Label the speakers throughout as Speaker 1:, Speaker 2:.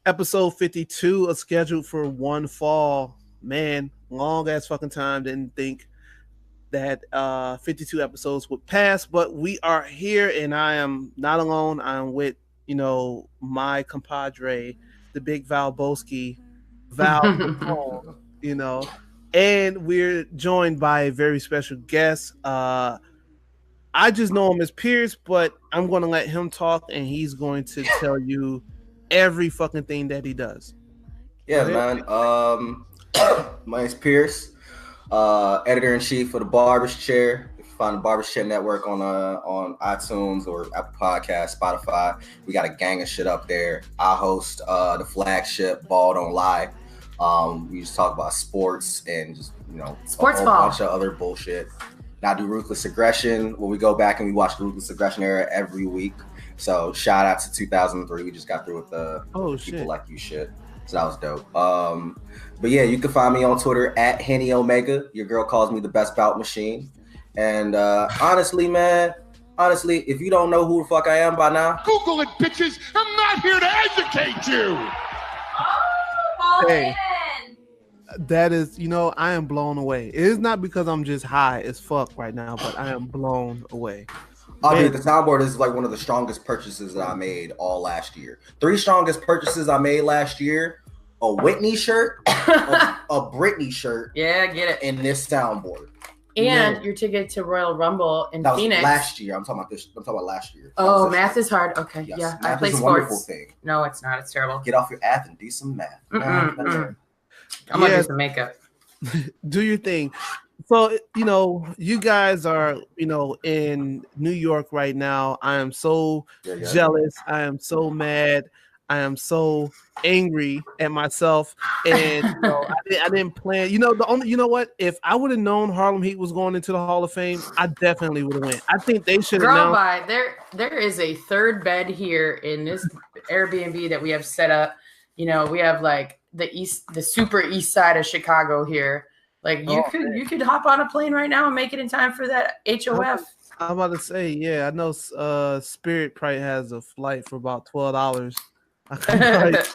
Speaker 1: Episode 52 is scheduled for one fall. Man, long ass fucking time. Didn't think that 52 episodes would pass, but we are here, and I am not alone. I'm with, my compadre, the big Val Boski, Val Capone, and we're joined by a very special guest. I just know him as Pierce, but I'm going to let him talk, and he's going to tell you every fucking thing that he does.
Speaker 2: Yeah, man. My name's Pierce, editor-in-chief for the Barbers Chair. You can find the Barbers Chair Network on iTunes or Apple Podcasts, Spotify. We got a gang of shit up there. I host the flagship Ball Don't Lie. We just talk about sports and just
Speaker 3: sports
Speaker 2: a whole bunch of other bullshit. And I do Ruthless Aggression, where we go back and we watch the Ruthless Aggression era every week. So shout out to 2003. We just got through with the People Like You shit. So that was dope. But yeah, you can find me on Twitter at Henny Omega. Your girl calls me the best bout machine. And honestly, if you don't know who the fuck I am by now,
Speaker 4: Google it, bitches. I'm not here to educate you.
Speaker 1: Hey, that is, I am blown away. It is not because I'm just high as fuck right now, but I am blown away.
Speaker 2: I mean, the soundboard is like one of the strongest purchases that I made all last year. 3 strongest purchases I made last year: a Whitney shirt, a Britney shirt,
Speaker 3: yeah, get it,
Speaker 2: and this soundboard,
Speaker 3: and your ticket to Royal Rumble in
Speaker 2: that
Speaker 3: Phoenix.
Speaker 2: Was last year. I'm talking about this. I'm talking about last year.
Speaker 3: Oh, math is hard. Okay,
Speaker 2: yes,
Speaker 3: yeah,
Speaker 2: math
Speaker 3: I play
Speaker 2: is a
Speaker 3: sports.
Speaker 2: Wonderful thing.
Speaker 3: No, it's not. It's terrible.
Speaker 2: Get off your ass and do some math.
Speaker 3: I'm gonna do some makeup.
Speaker 1: Do your thing. So, you guys are, in New York right now. I am so jealous. I am so mad. I am so angry at myself. And I didn't plan. What? If I would have known Harlem Heat was going into the Hall of Fame, I definitely would have went. I think they should have known.
Speaker 3: There is a third bed here in this Airbnb that we have set up. We have like the super east side of Chicago here. Like you could hop on a plane right now and make it in time for that HOF.
Speaker 1: I'm about to say, yeah, I know Spirit probably has a flight for about $12. I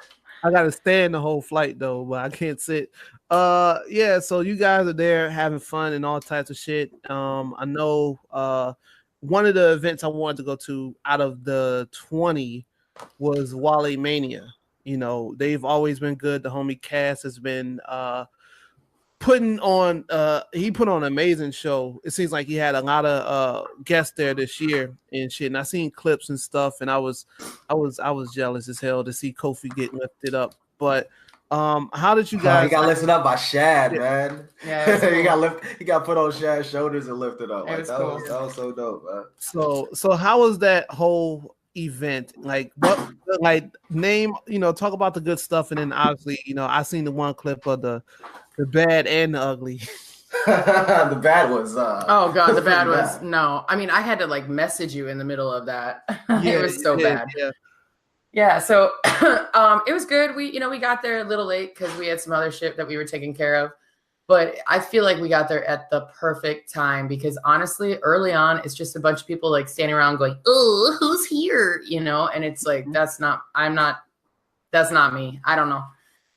Speaker 1: gotta stand the whole flight though, but I can't sit. Yeah, so you guys are there having fun and all types of shit. I know one of the events I wanted to go to out of the 20 was WaleMania. They've always been good. The homie Cass has been putting on he put on an amazing show. It seems like he had a lot of guests there this year and shit. And I seen clips and stuff, and I was jealous as hell to see Kofi get lifted up. But how did you guys?
Speaker 2: He got lifted up by Shad, man.
Speaker 3: Yeah, cool.
Speaker 2: he got put on Shad's shoulders and lifted up. Like, that was so dope, man.
Speaker 1: So how was that whole event? Like what? Like name, talk about the good stuff, and then obviously, I seen the one clip of the bad and the ugly.
Speaker 2: The bad was
Speaker 3: oh god, the bad was bad. No. I mean, I had to like message you in the middle of that. It was so bad. Yeah, so it was good. We got there a little late because we had some other shit that we were taking care of. But I feel like we got there at the perfect time because honestly, early on, it's just a bunch of people like standing around going, "Oh, who's here?" And it's like that's not me. I don't know.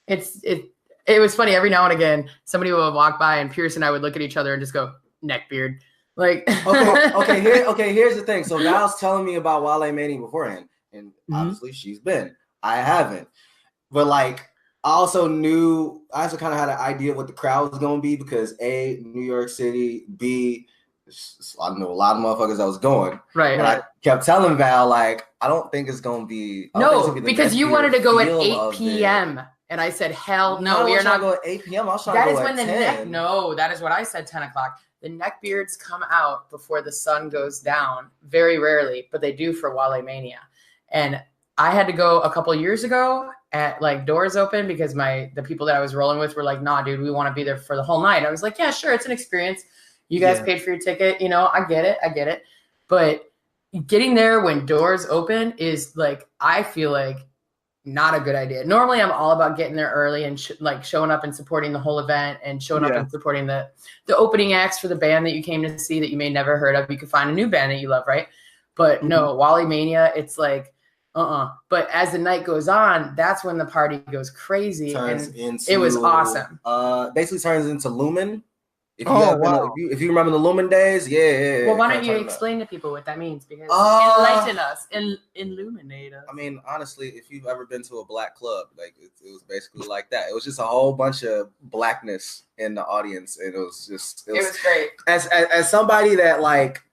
Speaker 3: It was funny. Every now and again, somebody would walk by and Pierce and I would look at each other and just go, neckbeard. Like,
Speaker 2: okay. Here's the thing. So Val's telling me about WaleMania beforehand, and obviously she's been. I haven't, but like I also kind of had an idea of what the crowd was going to be because A, New York City, B, I know a lot of motherfuckers that was going.
Speaker 3: Right.
Speaker 2: And I kept telling Val like, I don't think it's going to be.
Speaker 3: No, because you wanted to go at 8 p.m. And I said, hell no, we are not
Speaker 2: going at 8 p.m. I was trying to go at 10.
Speaker 3: No, that is what I said, 10 o'clock. The neckbeards come out before the sun goes down, very rarely, but they do for WaleMania. And I had to go a couple years ago at like doors open because the people that I was rolling with were like, nah, dude, we want to be there for the whole night. I was like, yeah, sure, it's an experience. You guys paid for your ticket. I get it. But getting there when doors open is like, I feel like, not a good idea. Normally, I'm all about getting there early and showing up and supporting the whole event and showing up and supporting the opening acts for the band that you came to see that you may never heard of. You could find a new band that you love, right? But no, WaleMania, it's like But as the night goes on, that's when the party goes crazy. It was awesome.
Speaker 2: Basically turns into Lumen. If you remember the Lumen days, yeah.
Speaker 3: Well, why don't you explain to people what that means? Because enlighten us, illuminate us.
Speaker 2: I mean, honestly, if you've ever been to a black club, like it was basically like that. It was just a whole bunch of blackness in the audience, and it was
Speaker 3: great.
Speaker 2: As somebody that like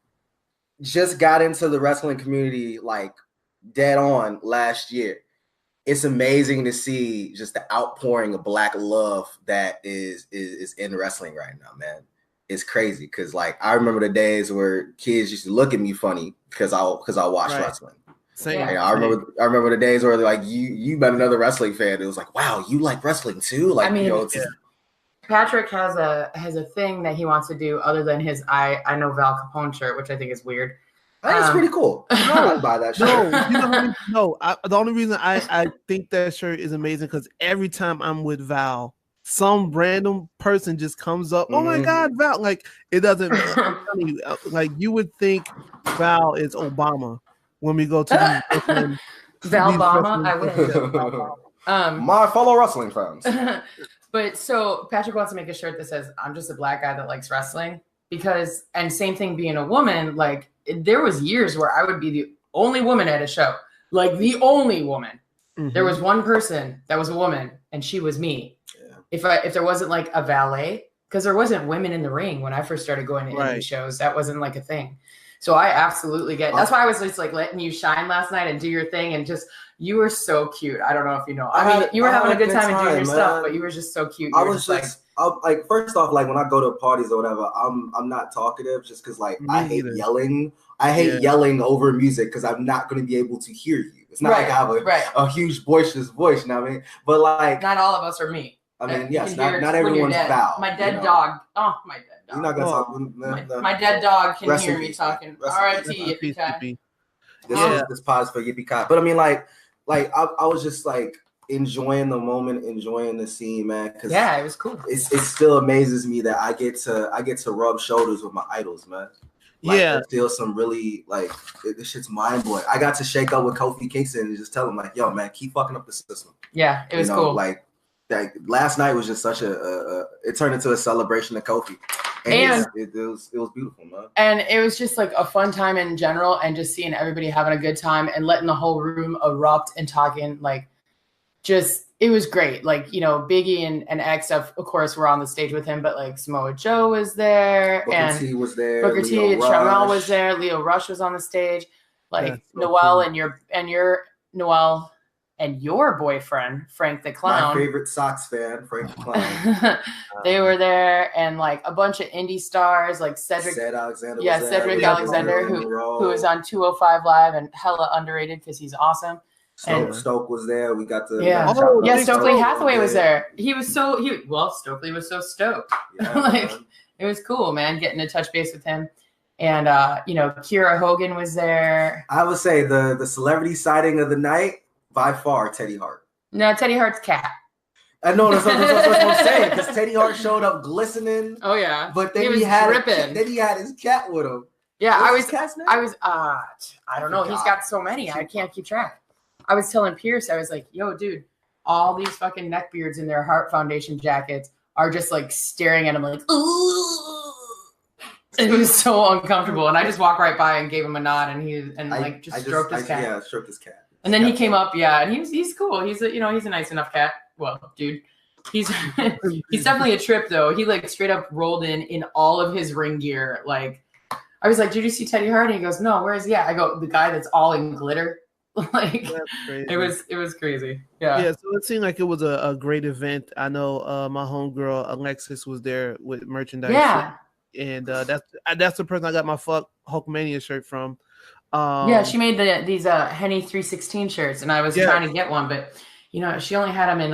Speaker 2: just got into the wrestling community like dead on last year, it's amazing to see just the outpouring of black love that is in wrestling right now, man. It's crazy because like I remember the days where kids used to look at me funny because I watched wrestling.
Speaker 1: Same.
Speaker 2: Like, I remember the days where they're like you met another wrestling fan. It was like, wow, you like wrestling too? Like, I mean,
Speaker 3: Patrick has a thing that he wants to do other than his I know Val Capone shirt, which I think is weird.
Speaker 2: That's pretty cool. I'd buy that shirt.
Speaker 1: The only reason I think that shirt is amazing because every time I'm with Val, some random person just comes up. Oh my God, Val! Like it doesn't. Like you would think Val is Obama when we go to the
Speaker 3: Val Obama. I wish.
Speaker 2: My fellow wrestling fans.
Speaker 3: But so Patrick wants to make a shirt that says, "I'm just a black guy that likes wrestling." Because, and same thing being a woman, like there was years where I would be the only woman at a show, like the only woman. Mm-hmm. There was one person that was a woman and she was me. Yeah. If there wasn't like a valet, because there wasn't women in the ring when I first started going to indie shows, that wasn't like a thing. So I absolutely get, that's why I was just like letting you shine last night and do your thing. And just, you were so cute. I don't know if you know, I mean, you were having a good time and doing your stuff, but you were just so cute.
Speaker 2: I was just like first off, like when I go to parties or whatever, I'm not talkative just because like I hate yelling. I hate yelling over music because I'm not going to be able to hear you. It's not like I have a huge boisterous voice, you know what I mean? But like
Speaker 3: not all of us are me.
Speaker 2: I mean, yes, not everyone's Val.
Speaker 3: My dead dog. Oh, my dead dog.
Speaker 2: You're not gonna talk.
Speaker 3: My dead dog can hear me talking. R.I.P. Yippee-ki.
Speaker 2: This pause for Yippee-ki. But I mean, like I was just like enjoying the moment, enjoying the scene, man. Cause
Speaker 3: it was cool.
Speaker 2: It still amazes me that I get to rub shoulders with my idols, man. Like, there's still some really like this shit's mind blowing. I got to shake up with Kofi Kingston and just tell him like, "Yo, man, keep fucking up the system."
Speaker 3: Yeah, it was cool.
Speaker 2: Like last night was just such it turned into a celebration of Kofi, and it was beautiful, man.
Speaker 3: And it was just like a fun time in general, and just seeing everybody having a good time and letting the whole room erupt and talking like just. It was great. Like, you know, Biggie and X, of course, were on the stage with him, but like Samoa Joe was there.
Speaker 2: Booker T was there.
Speaker 3: Booker T, Shamel was there. Leo Rush was on the stage. Like Noel cool. and your boyfriend, Frank the Clown.
Speaker 2: My favorite Sox fan, Frank the Clown.
Speaker 3: They were there, and like a bunch of indie stars, like Cedric Alexander. Yeah, Cedric Alexander, who was on 205 Live and hella underrated because he's awesome.
Speaker 2: Stoke was there. We got to
Speaker 3: Stokely Hathaway was there. Stokely was so stoked. Yeah, it was cool, man, getting to touch base with him. And Kiera Hogan was there.
Speaker 2: I would say the celebrity sighting of the night by far Teddy Hart.
Speaker 3: No, Teddy Hart's cat.
Speaker 2: I know that's what I'm saying, because Teddy Hart showed up glistening.
Speaker 3: Oh yeah,
Speaker 2: but then he had his cat with him.
Speaker 3: Yeah, I don't know. He's got so many, I can't keep track. I was telling Pierce, I was like, yo, dude, all these fucking neckbeards in their Heart Foundation jackets are just like staring at him like, ooh. It was so uncomfortable. And I just walked right by and gave him a nod and stroked his cat.
Speaker 2: Yeah, stroked his cat.
Speaker 3: And then he came up, and he's cool. He's a nice enough cat. Well, dude, he's definitely a trip though. He like straight up rolled in all of his ring gear. Like I was like, did you see Teddy Hart? And he goes, no, where is he at? I go, the guy that's all in glitter. Like it was crazy. Yeah,
Speaker 1: so it seemed like it was a great event. I know my homegirl Alexis was there with merchandise. And that's the person I got my Fuck WaleMania shirt from.
Speaker 3: She made these Henny 316 shirts, and I was trying to get one, but she only had them in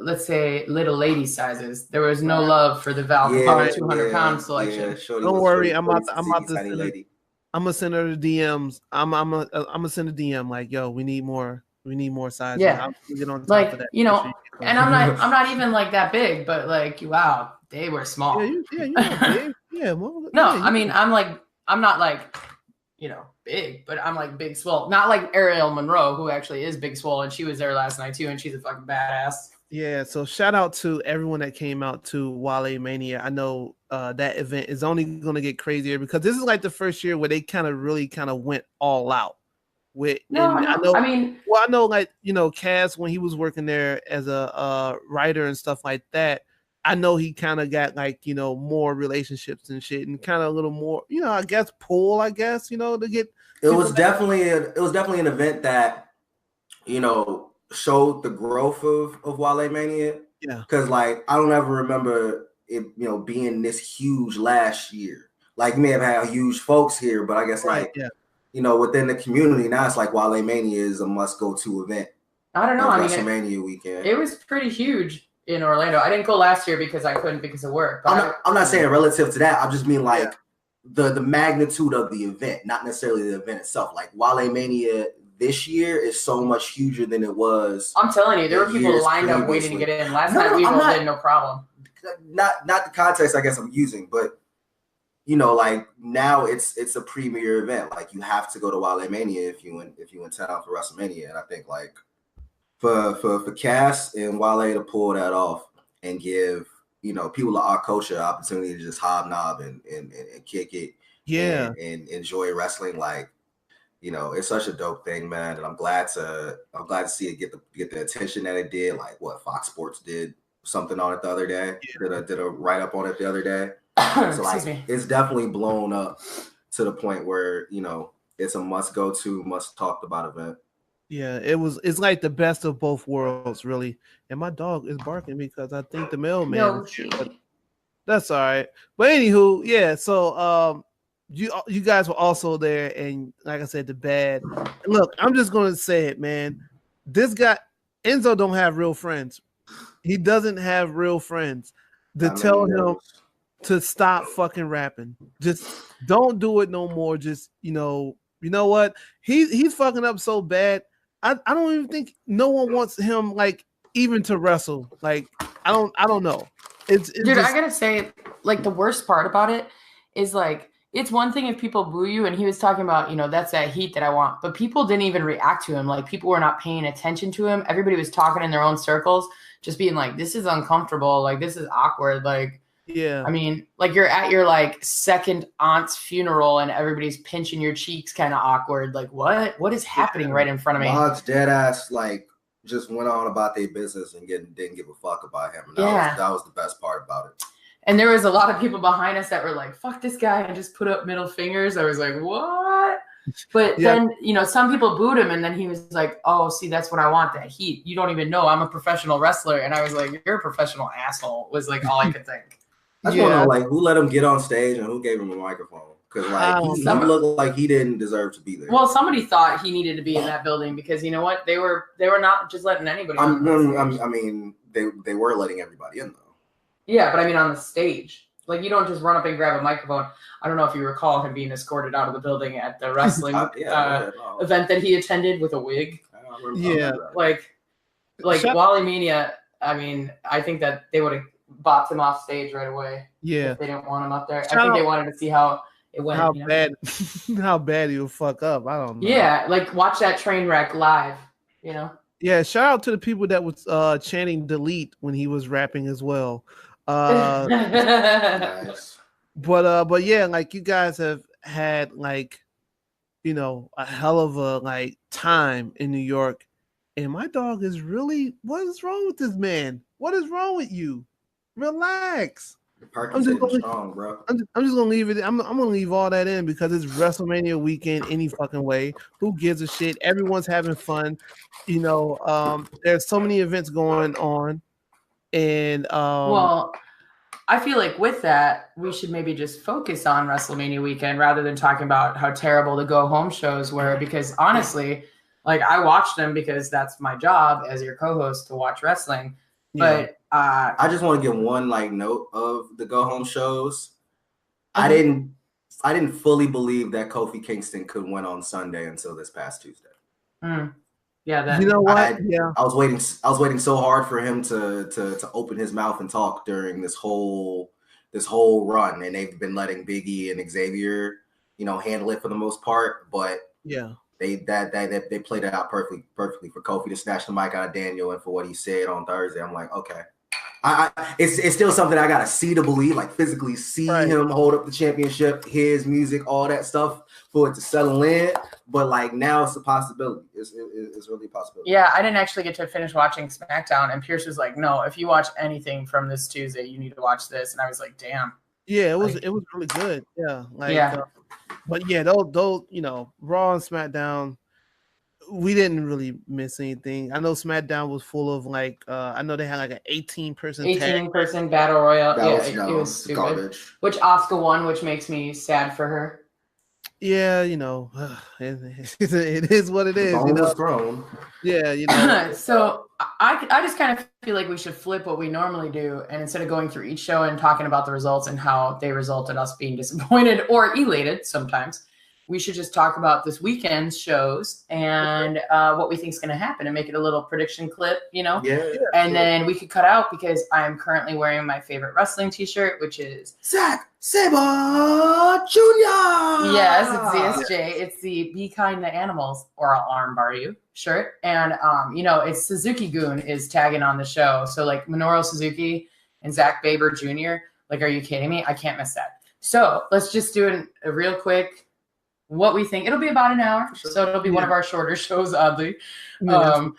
Speaker 3: let's say little lady sizes. There was no love for the Val 200-pound selection.
Speaker 1: Don't worry, I'm about to I'm gonna send her the DMs. I'm gonna send a DM like, yo, we need more sizes.
Speaker 3: Yeah,
Speaker 1: I'm get on top
Speaker 3: like
Speaker 1: of that.
Speaker 3: And I'm not even like that big, but like, wow, they were small.
Speaker 1: You're big. Yeah.
Speaker 3: No, I mean, I'm not like, big, but I'm like big swole. Not like Ariel Monroe, who actually is big swole, and she was there last night too, and she's a fucking badass.
Speaker 1: Yeah, so shout out to everyone that came out to WaleMania. I know that event is only going to get crazier because this is like the first year where they really went all out. I know, like, Cass, when he was working there as a writer and stuff like that, I know he kind of got like, more relationships and shit and kind of a little more, I guess to get.
Speaker 2: It was definitely an event that, showed the growth of WaleMania.
Speaker 1: Yeah.
Speaker 2: Because like I don't ever remember it, being this huge last year. Like you may have had huge folks here, but I guess within the community now it's like WaleMania is a must go to event.
Speaker 3: I don't know.
Speaker 2: WrestleMania weekend.
Speaker 3: It was pretty huge in Orlando. I didn't go last year because I couldn't because of work.
Speaker 2: I'm not saying relative to that. I just mean like the magnitude of the event, not necessarily the event itself. Like WaleMania this year is so much huger than it was.
Speaker 3: I'm telling you, there were people lined up waiting to get in. Last night we did no problem.
Speaker 2: Not the context I guess I'm using, but like now it's a premier event. Like you have to go to WaleMania if you in town for WrestleMania. And I think like for Cass and Wale to pull that off and give people like our culture an opportunity to just hobnob and kick it, and enjoy wrestling, like. It's such a dope thing, man, and I'm glad to see it get the attention that it did. Like what Fox Sports did something on it the other day. Did a write up on it the other day. So like it's definitely blown up to the point where it's a must go to, must talked about event.
Speaker 1: Yeah, it's like the best of both worlds, really. And my dog is barking because I think the mailman. That's all right. But anywho, yeah. So you guys were also there, and like I said, the bad. Look, I'm just gonna say it, man. This guy Enzo don't have real friends. He doesn't have real friends. Tell him to stop fucking rapping. Just don't do it no more. Just you know what? He's fucking up so bad. I don't even think no one wants him like even to wrestle. Like I don't know. It's
Speaker 3: dude. I gotta say, like the worst part about it is like. It's one thing if people boo you, and he was talking about, that's that heat that I want. But people didn't even react to him. Like, people were not paying attention to him. Everybody was talking in their own circles, just being like, this is uncomfortable. Like, this is awkward. Like,
Speaker 1: yeah.
Speaker 3: I mean, like, you're at your, like, second aunt's funeral, and everybody's pinching your cheeks kind of awkward. Like, what is happening right in front of me?
Speaker 2: Mods dead ass, like, just went on about their business and didn't give a fuck about him. And that was the best part about it.
Speaker 3: And there was a lot of people behind us that were like, fuck this guy, and just put up middle fingers. I was like, what? But then, some people booed him, and then he was like, oh, see, that's what I want, that heat. You don't even know I'm a professional wrestler. And I was like, you're a professional asshole, was like all I could think.
Speaker 2: I just want to know, like, who let him get on stage and who gave him a microphone? Because, like, he looked like he didn't deserve to be there.
Speaker 3: Well, somebody thought he needed to be in that building because, you know what? They were not just letting anybody
Speaker 2: I mean, they were letting everybody in, though.
Speaker 3: Yeah, but I mean on the stage. Like, you don't just run up and grab a microphone. I don't know if you recall him being escorted out of the building at the wrestling event that he attended with a wig. Like WaleMania, I mean, I think that they would have bopped him off stage right away.
Speaker 1: Yeah.
Speaker 3: If they didn't want him up there. I think they wanted to see how it went.
Speaker 1: How bad he'll fuck up. I don't know.
Speaker 3: Yeah, like watch that train wreck live,
Speaker 1: Yeah, shout out to the people that was chanting delete when he was rapping as well.
Speaker 2: Nice.
Speaker 1: But yeah, like you guys have had like, a hell of a like time in New York, and my dog is really. What is wrong with this man? What is wrong with you? Relax.
Speaker 2: I'm just
Speaker 1: gonna leave it. I'm gonna leave all that in because it's WrestleMania weekend any fucking way. Who gives a shit? Everyone's having fun. There's so many events going on. And
Speaker 3: well, I feel like with that, we should maybe just focus on WrestleMania weekend rather than talking about how terrible the go home shows were. Because honestly, like I watched them because that's my job as your co-host to watch wrestling.
Speaker 2: Yeah. But I just want to give one like note of the go home shows. I didn't fully believe that Kofi Kingston could win on Sunday until this past Tuesday.
Speaker 3: Yeah,
Speaker 1: you know what?
Speaker 2: I was waiting so hard for him to open his mouth and talk during this whole run, and they've been letting Big E and Xavier, handle it for the most part. But
Speaker 1: yeah,
Speaker 2: they played it out perfectly for Kofi to snatch the mic out of Daniel and for what he said on Thursday. I'm like, okay. It's still something I gotta see to believe, like physically see him hold up the championship, his music, all that stuff for it to settle in. But like now it's a possibility. It's really a possibility.
Speaker 3: Yeah, I didn't actually get to finish watching SmackDown, and Pierce was like, "No, if you watch anything from this Tuesday, you need to watch this." And I was like, "Damn."
Speaker 1: Yeah, it was really good. Yeah, but yeah, those Raw and SmackDown, we didn't really miss anything. I know SmackDown was full of I know they had like an 18-person
Speaker 3: battle royale.
Speaker 2: It
Speaker 3: was stupid.
Speaker 2: garbage.
Speaker 3: Which Asuka won, which makes me sad for her.
Speaker 1: Yeah, it is what it is.
Speaker 2: Thrown.
Speaker 1: Yeah,
Speaker 3: So I just kind of feel like we should flip what we normally do, and instead of going through each show and talking about the results and how they resulted, us being disappointed or elated sometimes, we should just talk about this weekend's shows and what we think is going to happen and make it a little prediction clip,
Speaker 2: Yeah.
Speaker 3: And then we could cut out because I'm currently wearing my favorite wrestling t-shirt, which is
Speaker 2: Zack Sabre Jr.
Speaker 3: Yes, it's ZSJ. It's the Be Kind to Animals or I'll armbar you shirt. And, it's Suzuki Goon is tagging on the show. So like Minoru Suzuki and Zack Sabre Jr. Like, are you kidding me? I can't miss that. So let's just do a real quick what we think. It'll be about an hour, so it'll be one of our shorter shows, oddly. But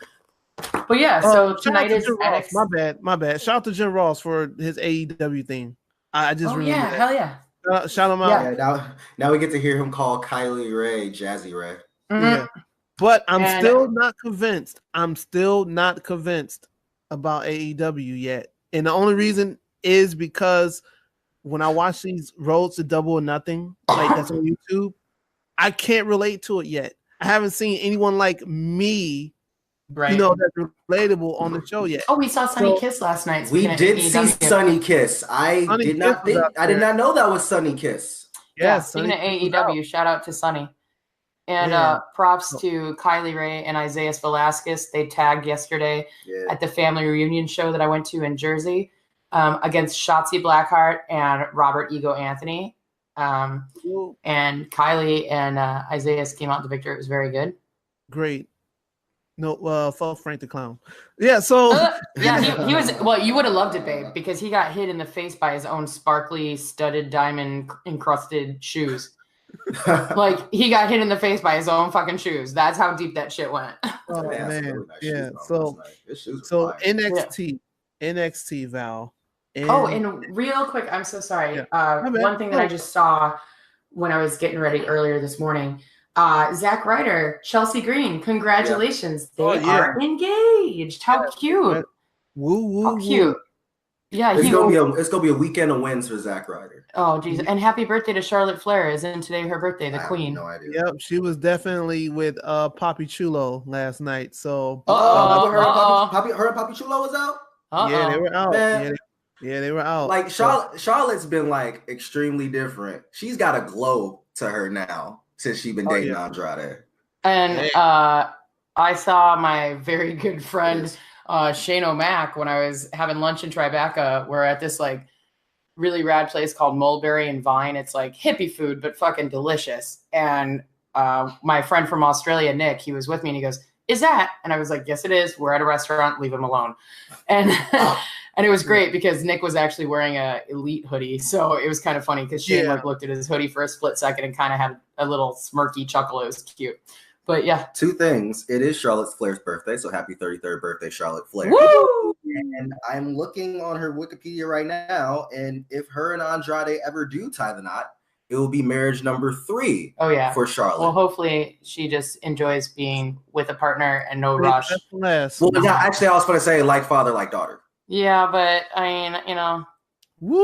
Speaker 3: yeah, so tonight is NXT.
Speaker 1: My bad. Shout out to Jim Ross for his AEW theme. I just remember
Speaker 3: hell yeah.
Speaker 1: Shout him out.
Speaker 2: Yeah, now we get to hear him call Kylie Ray Jazzy Ray.
Speaker 3: Mm-hmm.
Speaker 1: Yeah. But I'm still not convinced. I'm still not convinced about AEW yet. And the only reason is because when I watch these Roads to Double or Nothing, like that's on YouTube, I can't relate to it yet. I haven't seen anyone like me, that's relatable on the show yet.
Speaker 3: Oh, we saw Sunny Kiss last night.
Speaker 2: We did see Sunny Kiss. I did not know that was Sunny Kiss.
Speaker 3: Yeah, speaking of AEW, shout out to Sunny. And props to Kylie Ray and Isaiah Velasquez. They tagged yesterday at the family reunion show that I went to in Jersey against Shotzi Blackheart and Robert Ego Anthony. And Kylie and Isaiah came out the victor. It was very good.
Speaker 1: Great. No, fuck Frank the Clown. Yeah, so
Speaker 3: he was. Well, you would have loved it, babe, because he got hit in the face by his own sparkly, studded, diamond encrusted shoes. Like he got hit in the face by his own fucking shoes. That's how deep that shit went.
Speaker 1: Oh man, really nice So NXT Val.
Speaker 3: And real quick, I'm so sorry. One thing that I just saw when I was getting ready earlier this morning, Zack Ryder, Chelsea Green, congratulations. They are engaged. How cute. How cute. Yeah,
Speaker 2: it's gonna be a weekend of wins for Zack Ryder.
Speaker 3: Oh Jesus! And happy birthday to Charlotte Flair! Isn't today her birthday? The Queen.
Speaker 2: No idea.
Speaker 1: Yep, she was definitely with Poppy Chulo last night. So
Speaker 2: her and Poppy Chulo was out.
Speaker 1: Yeah, they were out. Yeah, they were out.
Speaker 2: Like Charlotte's been like extremely different. She's got a glow to her now since she's been dating Andrade.
Speaker 3: And I saw my very good friend Shane O'Mac when I was having lunch in Tribeca. We're at this like really rad place called Mulberry and Vine. It's like hippie food, but fucking delicious. And my friend from Australia, Nick, he was with me and he goes, "Is that?" And I was like, "Yes, it is. We're at a restaurant. Leave him alone." And and it was great because Nick was actually wearing a Elite hoodie. So it was kind of funny because Shane looked at his hoodie for a split second and kind of had a little smirky chuckle. It was cute. But yeah.
Speaker 2: Two things. It is Charlotte Flair's birthday, so happy 33rd birthday, Charlotte Flair.
Speaker 3: Woo!
Speaker 2: And I'm looking on her Wikipedia right now, and if her and Andrade ever do tie the knot, it will be marriage number 3 for Charlotte.
Speaker 3: Well, hopefully she just enjoys being with a partner and no rush.
Speaker 2: Well, yeah, actually, I was going to say like father, like daughter.
Speaker 3: Yeah, but I mean, you know,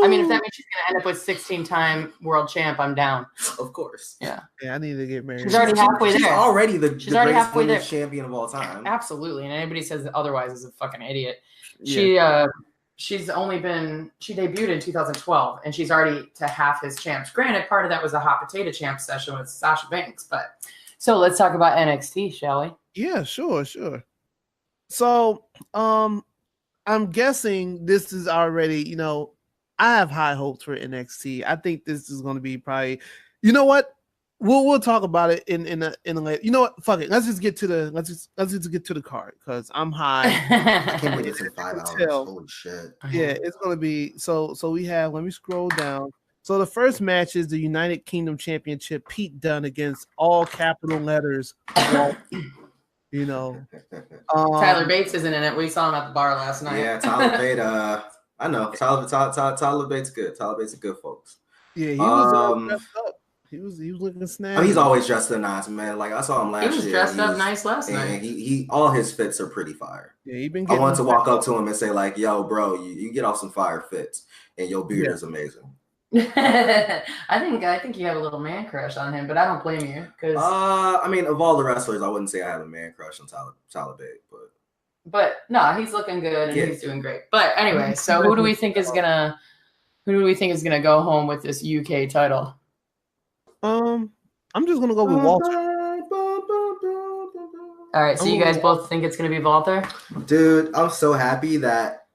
Speaker 3: I mean, if that means she's going to end up with 16-time world champ, I'm down.
Speaker 2: Of course.
Speaker 3: Yeah.
Speaker 1: Yeah, I need to get married.
Speaker 3: She's already halfway there.
Speaker 2: She's already the greatest women's champion of all time.
Speaker 3: Absolutely. And anybody says otherwise is a fucking idiot. Yeah. She debuted in 2012 and she's already to half his champs. Granted, part of that was a hot potato champ session with Sasha Banks, but so let's talk about NXT, shall we?
Speaker 1: Yeah, sure. So, I'm guessing this is already, I have high hopes for NXT. I think this is going to be probably, you know what? We'll talk about it in a later. You know what? Fuck it. Let's just get to the card because I'm high.
Speaker 2: I can't believe it's in 5 hours. Holy shit.
Speaker 1: Yeah, it's gonna be so we have, let me scroll down. So the first match is the United Kingdom Championship, Pete Dunne against all capital letters. You know.
Speaker 3: Tyler Bates isn't in it. We saw him at the bar last night.
Speaker 2: Yeah, Tyler Bates. I know. Tyler Bates good. Tyler Bates is good, folks.
Speaker 1: Yeah, he was dressed up. He was looking snazzy.
Speaker 2: I mean, he's always dressed up nice, man. Like I saw him last year.
Speaker 3: He was dressed up nice last night.
Speaker 2: And he all his fits are pretty fire.
Speaker 1: Yeah, he been.
Speaker 2: I wanted to walk up to him and say like, "Yo, bro, you get off some fire fits, and your beard is amazing."
Speaker 3: I think you have a little man crush on him, but I don't blame you because.
Speaker 2: I mean, of all the wrestlers, I wouldn't say I have a man crush on Tyler Bates,
Speaker 3: but no, he's looking good and he's doing great. But anyway, so who do we think is gonna go home with this UK title?
Speaker 1: I'm just gonna go with Walter.
Speaker 3: All right, so you guys both think it's gonna be Walter?
Speaker 2: Dude, I'm so happy that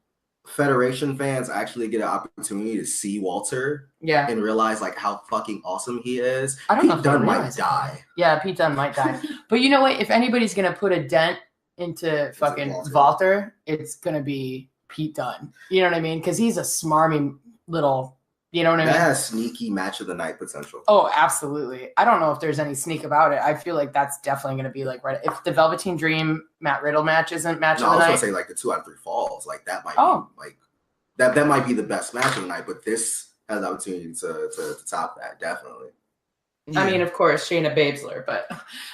Speaker 2: Federation fans actually get an opportunity to see Walter, and realize like how fucking awesome he is.
Speaker 3: I don't know.
Speaker 2: Pete Dunne might die.
Speaker 3: Yeah, Pete Dunne might die. But you know what? If anybody's gonna put a dent into fucking Walter, it's gonna be Pete Dunne. You know what I mean? Because he's a smarmy little. You know what I mean?
Speaker 2: That has sneaky match of the night potential.
Speaker 3: Oh, absolutely. I don't know if there's any sneak about it. I feel like that's definitely going to be like right. If the Velveteen Dream Matt Riddle match isn't match of the night.
Speaker 2: I was going to say like the 2 out of 3 falls. Like that might be like that might be the best match of the night. But this has the opportunity to top that, definitely.
Speaker 3: Yeah. I mean, of course, Shayna Baszler, but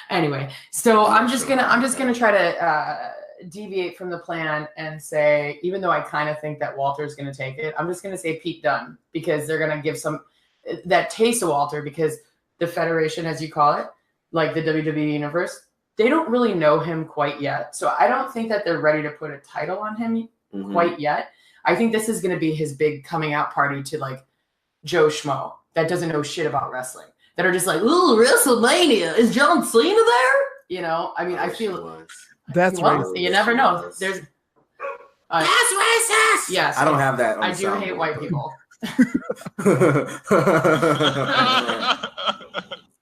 Speaker 3: anyway. So I'm just gonna try to deviate from the plan and say, even though I kind of think that Walter's going to take it, I'm just going to say Pete Dunne because they're going to give some that taste of Walter because the Federation, as you call it, like the WWE Universe, they don't really know him quite yet. So I don't think that they're ready to put a title on him quite yet. I think this is going to be his big coming out party to like Joe Schmo that doesn't know shit about wrestling, that are just like, ooh, WrestleMania, is John Cena there? You know, I mean, I feel
Speaker 1: that's racist.
Speaker 3: You never know. There's
Speaker 2: that's racist.
Speaker 3: Yes,
Speaker 2: I don't have that.
Speaker 3: I do hate white people.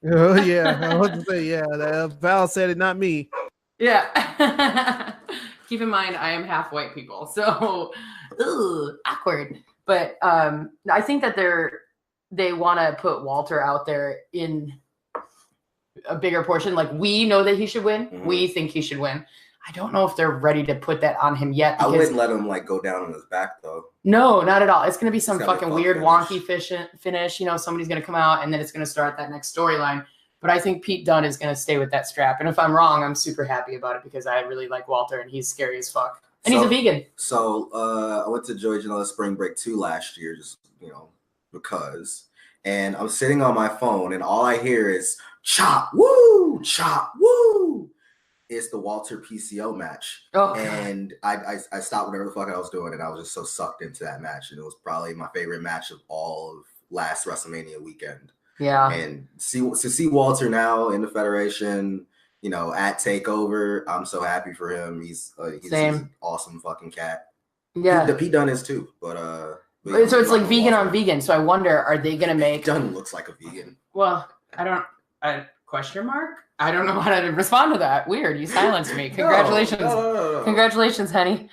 Speaker 1: Oh yeah, I was to say Val said it, not me.
Speaker 3: Yeah. Keep in mind, I am half white people, so awkward. But I think that they want to put Walter out there in a bigger portion. Like we know that he should win. We think he should win. I don't know if they're ready to put that on him yet.
Speaker 2: I wouldn't let him like go down on his back though.
Speaker 3: No, not at all. It's going to be some fucking weird wonky finish. You know, somebody's going to come out and then it's going to start that next storyline. But I think Pete Dunne is going to stay with that strap. And if I'm wrong, I'm super happy about it because I really like Walter and he's scary as fuck. And he's a vegan.
Speaker 2: So I went to Joey Janela's Spring Break 2 last year, just, because. And I'm sitting on my phone and all I hear is chop, woo, chop, woo. It's the Walter PCO match. Oh, and I stopped whatever the fuck I was doing and I was just so sucked into that match. And it was probably my favorite match of all of last WrestleMania weekend.
Speaker 3: Yeah.
Speaker 2: And to see Walter now in the Federation, at TakeOver, I'm so happy for him. He's an awesome fucking cat.
Speaker 3: Yeah.
Speaker 2: The Pete Dunne is too, but
Speaker 3: so it's like vegan on vegan. So I wonder, are they gonna make?
Speaker 2: Pete Dunne looks like a vegan.
Speaker 3: Well, question mark? I don't know how to respond to that. Weird. You silenced me. Congratulations. No. Congratulations, Henny.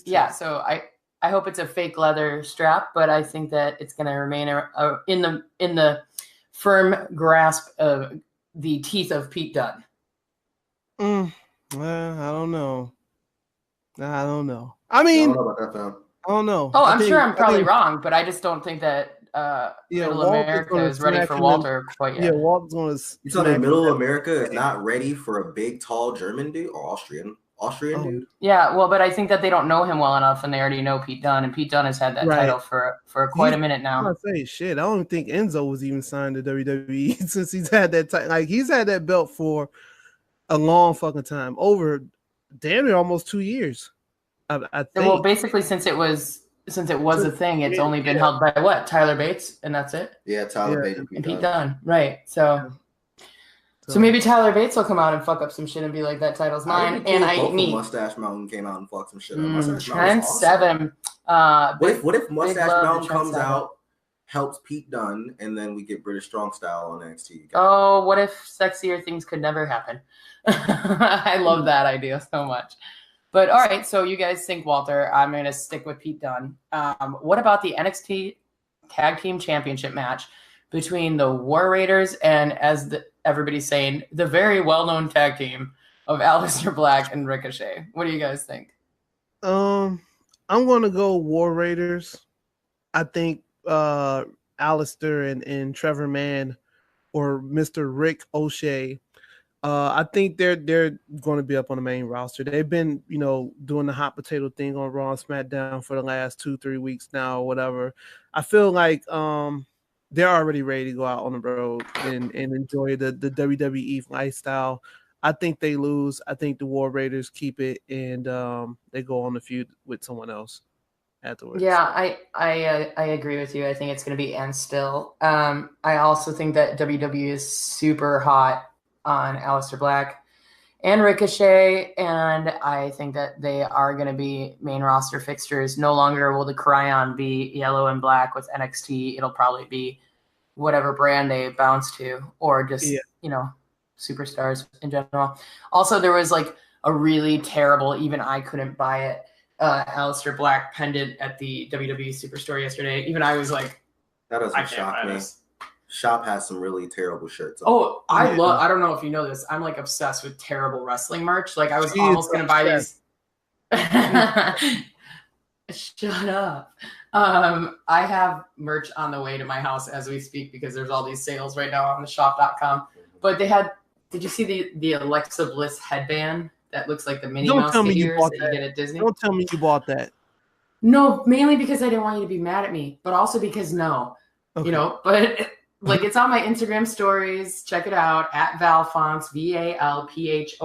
Speaker 3: Yeah. So I hope it's a fake leather strap, but I think that it's going to remain in the firm grasp of the teeth of Pete Dunne.
Speaker 1: I don't know. I mean,
Speaker 2: I don't know about that, fam.
Speaker 1: I don't know.
Speaker 3: Oh, I'm sure I'm probably wrong, but I just don't think that Middle America is ready for Walter quite yet.
Speaker 1: Yeah, Walter's going to.
Speaker 2: You telling me Middle America is not ready for a big, tall German dude or Austrian dude?
Speaker 3: Yeah, well, but I think that they don't know him well enough, and they already know Pete Dunne, and Pete Dunne has had that title for quite a minute now.
Speaker 1: I'm not saying shit. I don't think Enzo was even signed to WWE since he's had that title. Like he's had that belt for a long fucking time, over damn near almost 2 years. I think.
Speaker 3: Well, basically, since it was a thing, it's only been held by what? Tyler Bates, and that's it.
Speaker 2: Yeah, Tyler Bates
Speaker 3: and Pete Dunne, right? So maybe Tyler Bates will come out and fuck up some shit and be like, "That title's mine." And
Speaker 2: Mustache Mountain came out and fucked some shit up.
Speaker 3: Trent Seven.
Speaker 2: What if Mustache Mountain comes out helps Pete Dunne, and then we get British Strong Style on NXT.
Speaker 3: Oh, what if sexier things could never happen? I love that idea so much. But all right, so you guys think Walter. I'm going to stick with Pete Dunne. What about the NXT Tag Team Championship match between the War Raiders and, as everybody's saying, the very well-known tag team of Aleister Black and Ricochet? What do you guys think?
Speaker 1: I'm going to go War Raiders. I think Aleister and Trevor Mann or Mr. Rick O'Shea, I think they're going to be up on the main roster. They've been, doing the hot potato thing on Raw and SmackDown for the last 2-3 weeks now or whatever. I feel like they're already ready to go out on the road and enjoy the WWE lifestyle. I think they lose. I think the War Raiders keep it, and they go on the feud with someone else afterwards.
Speaker 3: Yeah, I agree with you. I think it's going to be end still. I also think that WWE is super hot on Aleister Black and Ricochet, and I think that they are going to be main roster fixtures. No longer will the Cryon be yellow and black with NXT. It'll probably be whatever brand they bounce to, or just superstars in general. Also, there was like a really terrible, even I couldn't buy it, Aleister Black pendant at the WWE Superstore yesterday. Even I was like,
Speaker 2: that doesn't shock me. Shop has some really terrible shirts on.
Speaker 3: Oh, I don't know if you know this. I'm like obsessed with terrible wrestling merch. Like I was almost going to buy these. Shut up. I have merch on the way to my house as we speak because there's all these sales right now on the shop.com. But did you see the Alexa Bliss headband that looks like the Minnie Mouse figures that you get at Disney?
Speaker 1: Don't tell me you bought that.
Speaker 3: No, mainly because I didn't want you to be mad at me, but also because but like it's on my Instagram stories. Check it out at Valfonse, VALPHONSE.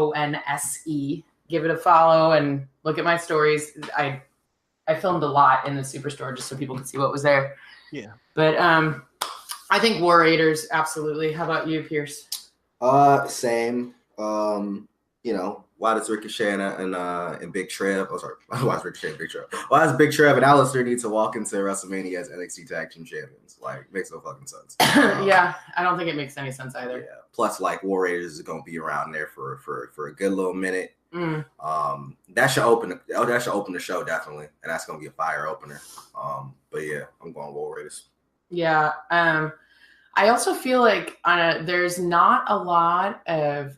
Speaker 3: Give it a follow and look at my stories. I filmed a lot in the Superstore just so people could see what was there.
Speaker 1: Yeah.
Speaker 3: But I think War Raiders, absolutely. How about you, Pierce?
Speaker 2: Same. Why does Ricochet and Big Trev? Oh, sorry. Why is Ricochet and Big Trev? Why does Big Trev and Aleister need to walk into WrestleMania as NXT Tag Team Champions? Like, makes no fucking sense.
Speaker 3: Yeah, I don't think it makes any sense either.
Speaker 2: Yeah. Plus, like, War Raiders is gonna be around there for a good little minute. That should open the show definitely, and that's gonna be a fire opener. But yeah, I'm going War Raiders.
Speaker 3: Yeah. I also feel like there's not a lot of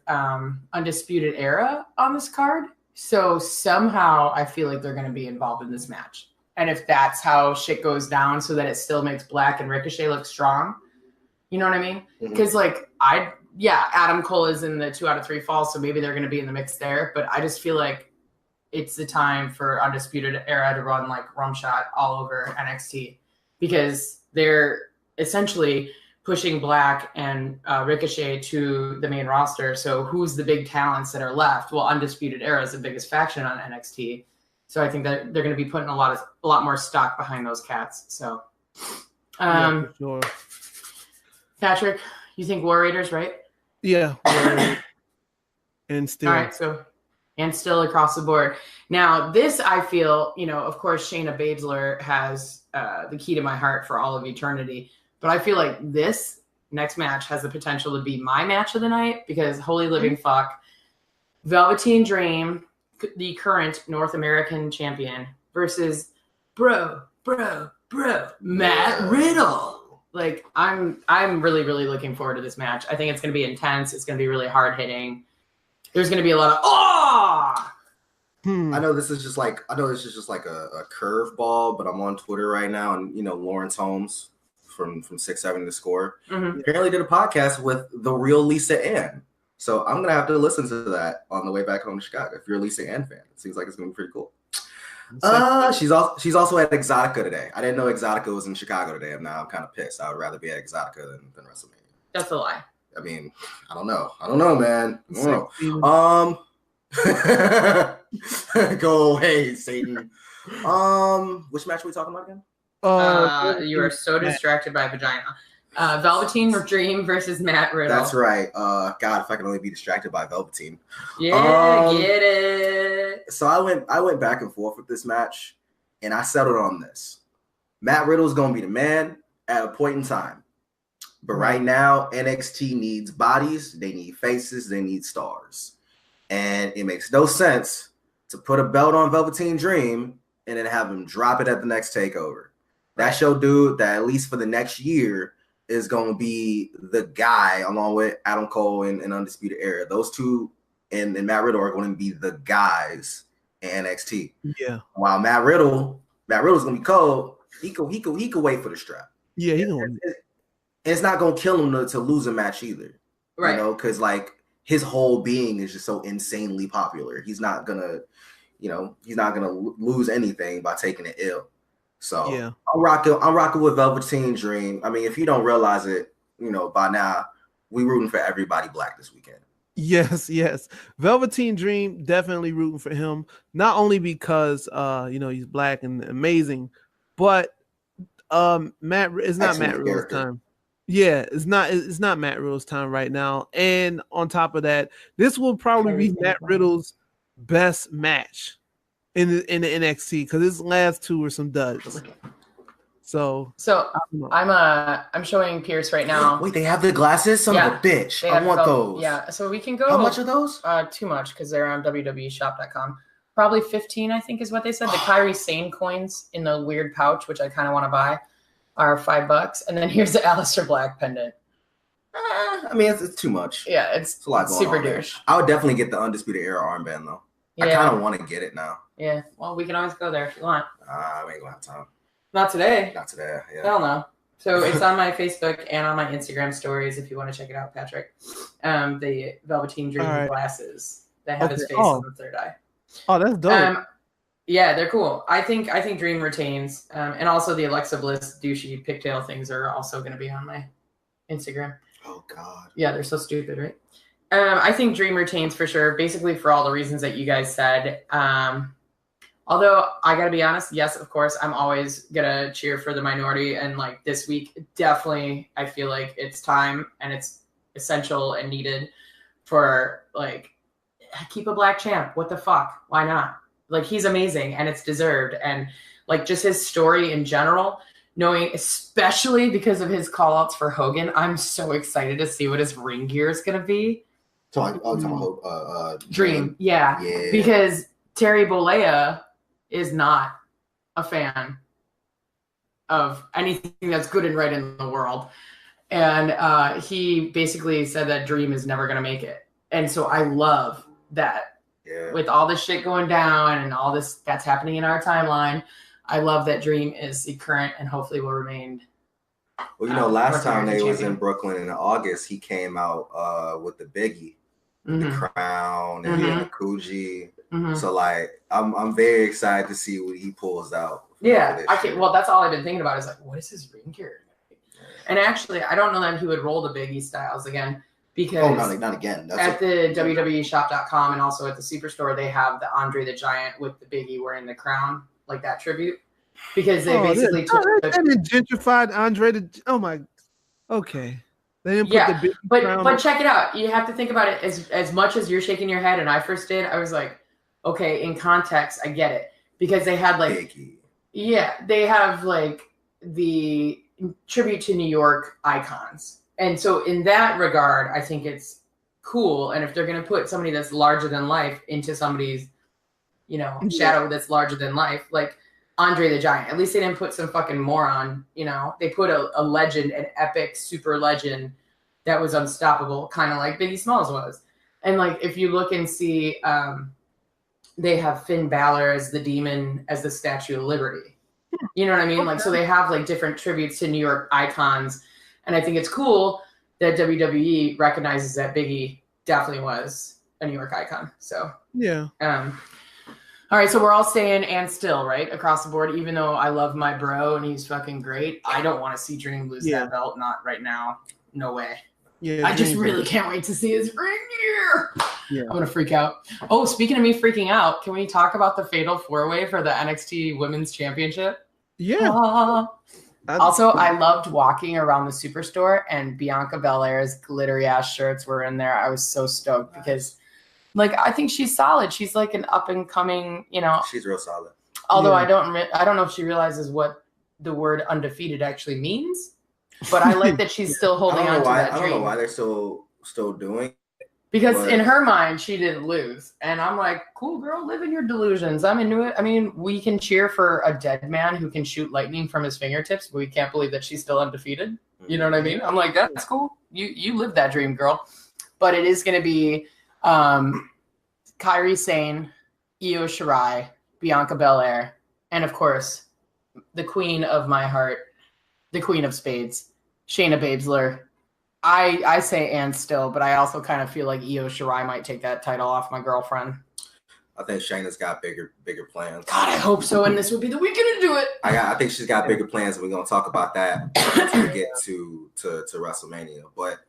Speaker 3: Undisputed Era on this card. So somehow I feel like they're going to be involved in this match. And if that's how shit goes down so that it still makes Black and Ricochet look strong, you know what I mean? Because Adam Cole is in the 2 out of 3 falls, so maybe they're going to be in the mix there. But I just feel like it's the time for Undisputed Era to run like Rumshot all over NXT because they're essentially pushing Black and Ricochet to the main roster. So who's the big talents that are left? Well, Undisputed Era is the biggest faction on NXT. So I think that they're going to be putting a lot more stock behind those cats. So,
Speaker 1: for sure.
Speaker 3: Patrick, you think War Raiders, right?
Speaker 1: Yeah. And still.
Speaker 3: All right. And still across the board. Now, this I feel, of course, Shayna Baszler has the key to my heart for all of eternity. But I feel like this next match has the potential to be my match of the night because holy living fuck, Velveteen Dream, the current North American champion, versus bro, Matt Riddle. Like I'm really, really looking forward to this match. I think it's going to be intense. It's going to be really hard hitting. There's going to be a lot of
Speaker 2: I know this is just like a curveball, but I'm on Twitter right now, and Lawrence Holmes from 6-7 to Score apparently did a podcast with the real Lisa Ann. So I'm gonna have to listen to that on the way back home to Chicago. If you're a Lisa Ann fan, it seems like it's gonna be pretty cool. She's also at Exotica today. I didn't know Exotica was in Chicago today. I'm kind of pissed. I would rather be at Exotica than WrestleMania.
Speaker 3: That's a lie.
Speaker 2: I mean, I don't know, man. I don't know. Go away, Satan. Which match are we talking about again?
Speaker 3: You are so distracted by vagina. Velveteen Dream versus Matt Riddle.
Speaker 2: That's right. God, if I could only be distracted by Velveteen.
Speaker 3: Yeah, get it.
Speaker 2: So I went back and forth with this match, and I settled on this. Matt Riddle's gonna be the man. at a point in time. But right now, NXT needs bodies, they need faces, they need stars. And it makes no sense to put a belt on Velveteen Dream and then have him drop it at the next takeover. That's your dude that at least for the next year is going to be the guy along with Adam Cole and Undisputed Era. Those two and Matt Riddle are going to be the guys in NXT.
Speaker 1: Yeah.
Speaker 2: While Matt Riddle's going to be cold, he could wait for the strap.
Speaker 1: Yeah,
Speaker 2: it's not going to kill him to lose a match either.
Speaker 3: Right.
Speaker 2: You know, because like his whole being is just so insanely popular. He's not going to lose anything by taking it ill. So yeah. I'm rocking with Velveteen Dream. I mean, if you don't realize it, by now, we rooting for everybody black this weekend.
Speaker 1: Yes. Velveteen Dream, definitely rooting for him. Not only because he's black and amazing, but it's not Matt Riddle's time. Yeah, it's not Matt Riddle's time right now. And on top of that, this will probably be Matt Riddle's best match in the NXT because his last two were some duds. So
Speaker 3: I'm showing Pierce right now.
Speaker 2: Wait, they have the glasses? Son of a bitch. I want those.
Speaker 3: Yeah, so we can go.
Speaker 2: How much are those?
Speaker 3: Too much because they're on www.shop.com. Probably 15, I think, is what they said. The Kyrie Sane coins in the weird pouch, which I kind of want to buy, are $5. And then here's the Aleister Black pendant.
Speaker 2: I mean, it's too much.
Speaker 3: Yeah, it's a lot going super douche.
Speaker 2: I would definitely get the Undisputed Era armband, though. Yeah. I kind of want to get it now.
Speaker 3: Yeah, well, we can always go there if you want.
Speaker 2: We ain't going to have time.
Speaker 3: Not today.
Speaker 2: Yeah.
Speaker 3: Hell no. So it's on my Facebook and on my Instagram stories if you want to check it out, Patrick. The Velveteen Dream glasses that have his face on the third eye.
Speaker 1: Oh, that's dope.
Speaker 3: Yeah, they're cool. I think Dream retains. And also the Alexa Bliss douchey pigtail things are also going to be on my Instagram.
Speaker 2: Oh, God.
Speaker 3: Yeah, they're so stupid, right? I think Dream retains for sure, basically for all the reasons that you guys said. Although I got to be honest, yes, of course, I'm always going to cheer for the minority. And like this week, definitely, I feel like it's time and it's essential and needed for like, keep a black champ. What the fuck? Why not? Like, he's amazing and it's deserved. And like just his story in general, knowing, especially because of his call outs for Hogan, I'm so excited to see what his ring gear is going to be. Dream. Yeah. Because Terry Bollea is not a fan of anything that's good and right in the world. And he basically said that Dream is never going to make it. And so I love that with all this shit going down and all this that's happening in our timeline, I love that Dream is the current and hopefully will remain.
Speaker 2: Well, last time they was in Brooklyn in August, he came out with the Biggie, the crown and the Coogee. So like, I'm very excited to see what he pulls out.
Speaker 3: Yeah, well, that's all I've been thinking about is like, what is his ring gear? And actually, I don't know that he would roll the Biggie styles again because
Speaker 2: not again.
Speaker 3: That's the WWEshop.com and also at the Superstore, they have the Andre the Giant with the Biggie wearing the crown, like that tribute, because they basically took
Speaker 1: gentrified Andre. Okay. They didn't put the Biggie crown.
Speaker 3: But check it out. You have to think about it as much as you're shaking your head, and I first did. I was like, okay, in context, I get it because they had like, Biggie. Yeah, they have like the tribute to New York icons. And so in that regard, I think it's cool. And if they're going to put somebody that's larger than life into somebody's, shadow that's larger than life, like Andre the Giant, at least they didn't put some fucking moron, they put a legend, an epic super legend that was unstoppable, kind of like Biggie Smalls was. And like, if you look and see, they have Finn Balor as the demon, as the Statue of Liberty. You know what I mean? Okay. Like, so they have like different tributes to New York icons. And I think it's cool that WWE recognizes that Biggie definitely was a New York icon. So,
Speaker 1: yeah.
Speaker 3: All right. So we're all staying and still, right? Across the board, even though I love my bro and he's fucking great. I don't want to see Dream lose that belt. Not right now. No way. Yeah, I just really can't wait to see his ring gear. Yeah. I'm going to freak out. Oh, speaking of me freaking out, can we talk about the Fatal 4-Way for the NXT Women's Championship?
Speaker 1: Yeah.
Speaker 3: Also, I loved walking around the Superstore and Bianca Belair's glittery ass shirts were in there. I was so stoked because, like, I think she's solid. She's like an up and coming,
Speaker 2: She's real solid.
Speaker 3: Although I don't know if she realizes what the word undefeated actually means. but I like that she's still holding on to that dream.
Speaker 2: I don't know why they're still doing it.
Speaker 3: Because in her mind, she didn't lose. And I'm like, cool, girl, live in your delusions. I'm into it. I mean, we can cheer for a dead man who can shoot lightning from his fingertips, but we can't believe that she's still undefeated. You know what I mean? I'm like, that's cool. You live that dream, girl. But it is going to be Kairi Sane, Io Shirai, Bianca Belair, and, of course, the queen of my heart, the queen of spades, Shayna Baszler. I say and still, but I also kind of feel like Io Shirai might take that title off my girlfriend.
Speaker 2: I think Shayna's got bigger plans.
Speaker 3: God, I hope so, and this would be the weekend to do it.
Speaker 2: I think she's got bigger plans, and we're gonna talk about that when we get to WrestleMania. But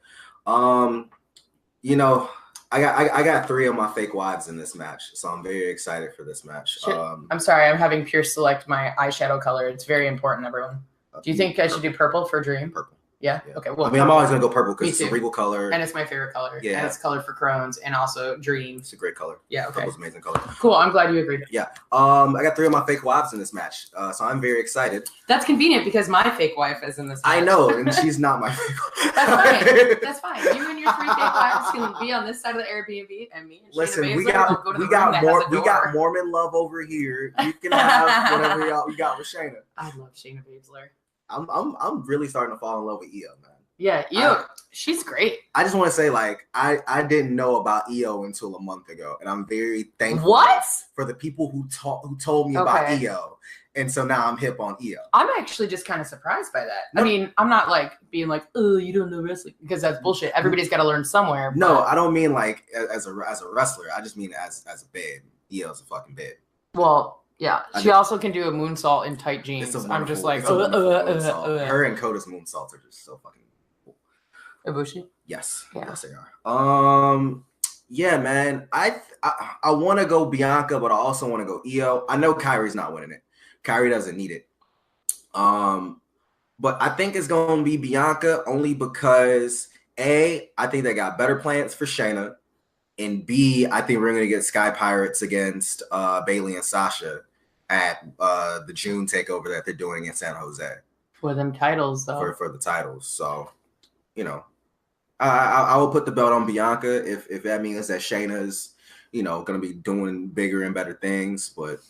Speaker 2: you know, I got 3 of my fake wives in this match, so I'm very excited for this match.
Speaker 3: I'm sorry, I'm having Pierce select my eyeshadow color. It's very important, everyone. Do you think I should do purple for Dream?
Speaker 2: Purple.
Speaker 3: Yeah? Okay. Well,
Speaker 2: I mean, I'm always gonna go purple because it's a regal color,
Speaker 3: and it's my favorite color.
Speaker 2: Yeah,
Speaker 3: and it's color for Crohn's, and also Dream.
Speaker 2: It's a great color.
Speaker 3: Yeah. Okay.
Speaker 2: Purple's amazing color.
Speaker 3: Cool. I'm glad you agreed.
Speaker 2: Yeah. I got 3 of my fake wives in this match, so I'm very excited.
Speaker 3: That's convenient because my fake wife is in this match.
Speaker 2: I know, and she's not my fake wife.
Speaker 3: That's fine. That's fine. You and your 3 fake wives can be on this side of the Airbnb, and me and
Speaker 2: Listen,
Speaker 3: Shayna
Speaker 2: we
Speaker 3: Baszler
Speaker 2: got Mormon love over here. You can have whatever y'all you got with Shayna.
Speaker 3: I love Shayna Baszler.
Speaker 2: I'm really starting to fall in love with Io, man.
Speaker 3: Yeah, Io, she's great.
Speaker 2: I just want to say, like, I didn't know about Io until a month ago, and I'm very thankful for the people who told me about Io, and so now I'm hip on Io.
Speaker 3: I'm actually just kind of surprised by that. No. I mean, I'm not like being like, oh, you don't know wrestling, because that's bullshit. Everybody's got to learn somewhere. But...
Speaker 2: No, I don't mean like as a wrestler. I just mean as a babe. Io's a fucking babe.
Speaker 3: Well. Yeah, she also can do a moonsault in tight jeans. I'm just like,
Speaker 2: her and Coda's moonsaults are just so fucking cool.
Speaker 3: Ibushi?
Speaker 2: Yes, yes they are. Yeah, man. I want to go Bianca, but I also want to go Io. I know Kairi's not winning it. Kairi doesn't need it. But I think it's going to be Bianca only because A, I think they got better plans for Shayna. And B, I think we're going to get Sky Pirates against Bayley and Sasha at the June takeover that they're doing in San Jose.
Speaker 3: For them titles, though.
Speaker 2: For the titles. So, you know, I will put the belt on Bianca if that means that Shayna's, you know, going to be doing bigger and better things. But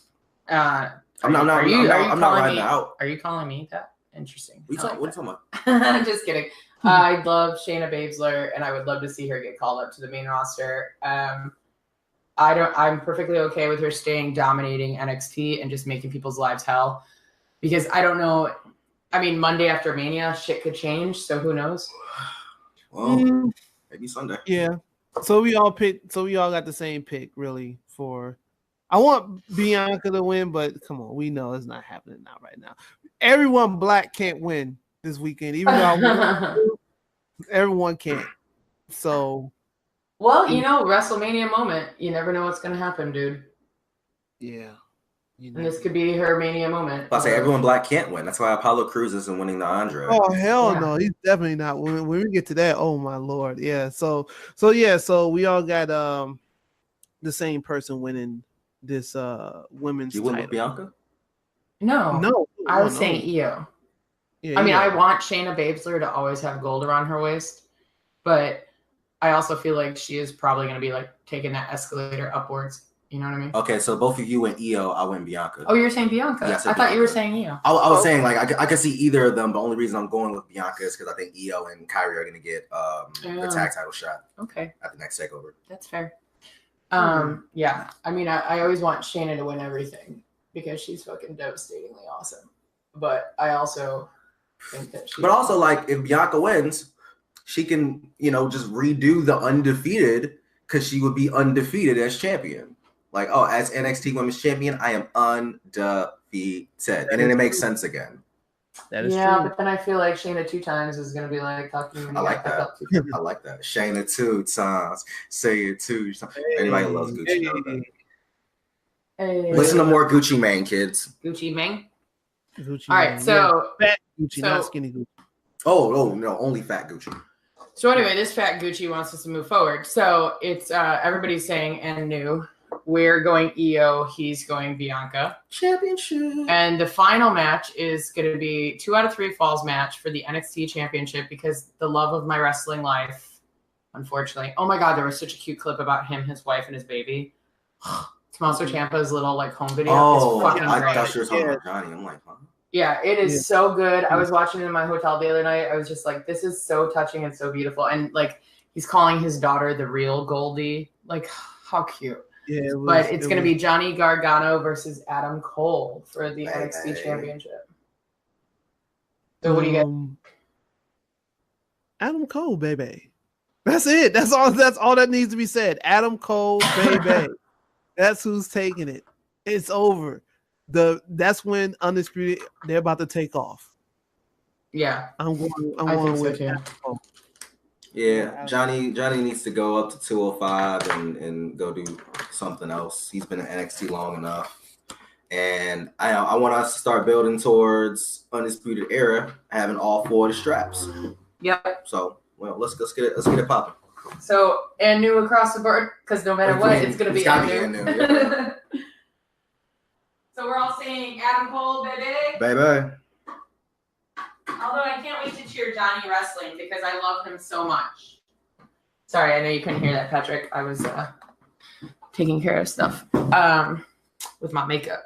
Speaker 2: I'm not riding out.
Speaker 3: Are you calling me that? Interesting.
Speaker 2: What are you talking about?
Speaker 3: I'm just kidding. I love Shayna Baszler, and I would love to see her get called up to the main roster. I'm perfectly okay with her staying dominating NXT and just making people's lives hell, because I don't know. I mean, Monday after Mania, shit could change, so who knows?
Speaker 2: Well, maybe Sunday.
Speaker 1: Yeah. So we all got the same pick, really. I want Bianca to win, but come on, we know it's not happening now. Right now, everyone black can't win this weekend, even though everyone can't. So,
Speaker 3: well, you know, WrestleMania moment. You never know what's gonna happen, dude.
Speaker 1: Yeah,
Speaker 3: and this could be her Mania moment.
Speaker 2: I say everyone black can't win. That's why Apollo Crews isn't winning the Andre.
Speaker 1: Oh hell no, he's definitely not. When we get to that, oh my lord, yeah. So we all got the same person winning this women's.
Speaker 2: You win with Bianca?
Speaker 3: No, I was saying Io. Yeah, I mean, I want Shayna Baszler to always have gold around her waist, but I also feel like she is probably going to be like taking that escalator upwards. You know what I mean?
Speaker 2: Okay, so both of you went Io, I went Bianca.
Speaker 3: Oh, you were saying Bianca? Yes, I thought you were saying Io.
Speaker 2: I was saying, like, I could see either of them. The only reason I'm going with Bianca is because I think Io and Kairi are going to get the tag title shot.
Speaker 3: Okay.
Speaker 2: At the next takeover.
Speaker 3: That's fair. Yeah. I mean, I always want Shayna to win everything because she's fucking devastatingly awesome. But I also think that
Speaker 2: But also, like, if Bianca wins, she can, you know, just redo the undefeated because she would be undefeated as champion. Like, oh, as NXT Women's Champion, I am undefeated. And then it makes sense again.
Speaker 1: That is true.
Speaker 3: But then I feel like Shayna 2 times is going to be like talking.
Speaker 2: I like that. I like that. Shayna 2 times. Say it 2 times. Anybody loves Gucci. Hey. Listen to more Gucci Mane, kids.
Speaker 3: Gucci Mane?
Speaker 1: Gucci
Speaker 3: All right,
Speaker 1: Mane.
Speaker 3: so.
Speaker 1: Fat Gucci, not skinny Gucci.
Speaker 2: Oh, no, only fat Gucci.
Speaker 3: So anyway, this fat Gucci wants us to move forward. So it's everybody's saying and new. we're going Io. He's going Bianca.
Speaker 2: Championship.
Speaker 3: And the final match is going to be 2 out of 3 falls match for the NXT Championship because the love of my wrestling life, unfortunately. Oh my God, there was such a cute clip about him, his wife, and his baby. Tommaso Ciampa's little like home video.
Speaker 2: Oh,
Speaker 3: is fucking
Speaker 2: I
Speaker 3: great.
Speaker 2: thought you were talking about Johnny. I'm like, huh?
Speaker 3: Yeah, it is so good. I was watching it in my hotel the other night. I was just like, this is so touching and so beautiful. And like, he's calling his daughter the real Goldie. Like, how cute. Yeah, it's going to be Johnny Gargano versus Adam Cole for the NXT Championship. So what do you get?
Speaker 1: Adam Cole, baby. That's it. That's all that needs to be said. Adam Cole, baby. That's who's taking it. It's over. That's when Undisputed, they're about to take off.
Speaker 3: Yeah.
Speaker 1: I'm going with Adam Cole.
Speaker 2: Yeah, Johnny needs to go up to 205 and go do something else. He's been in NXT long enough. And I want us to start building towards Undisputed Era, having all 4 of the straps.
Speaker 3: Yep.
Speaker 2: So, well, let's get it popping.
Speaker 3: So, and new across the board, because no matter what, it's going to be and new. Yeah. So we're all saying Adam Cole, baby.
Speaker 2: Baby.
Speaker 3: Although I can't wait to cheer Johnny wrestling because I love him so much. Sorry, I know you couldn't hear that, Patrick. I was taking care of stuff with my makeup.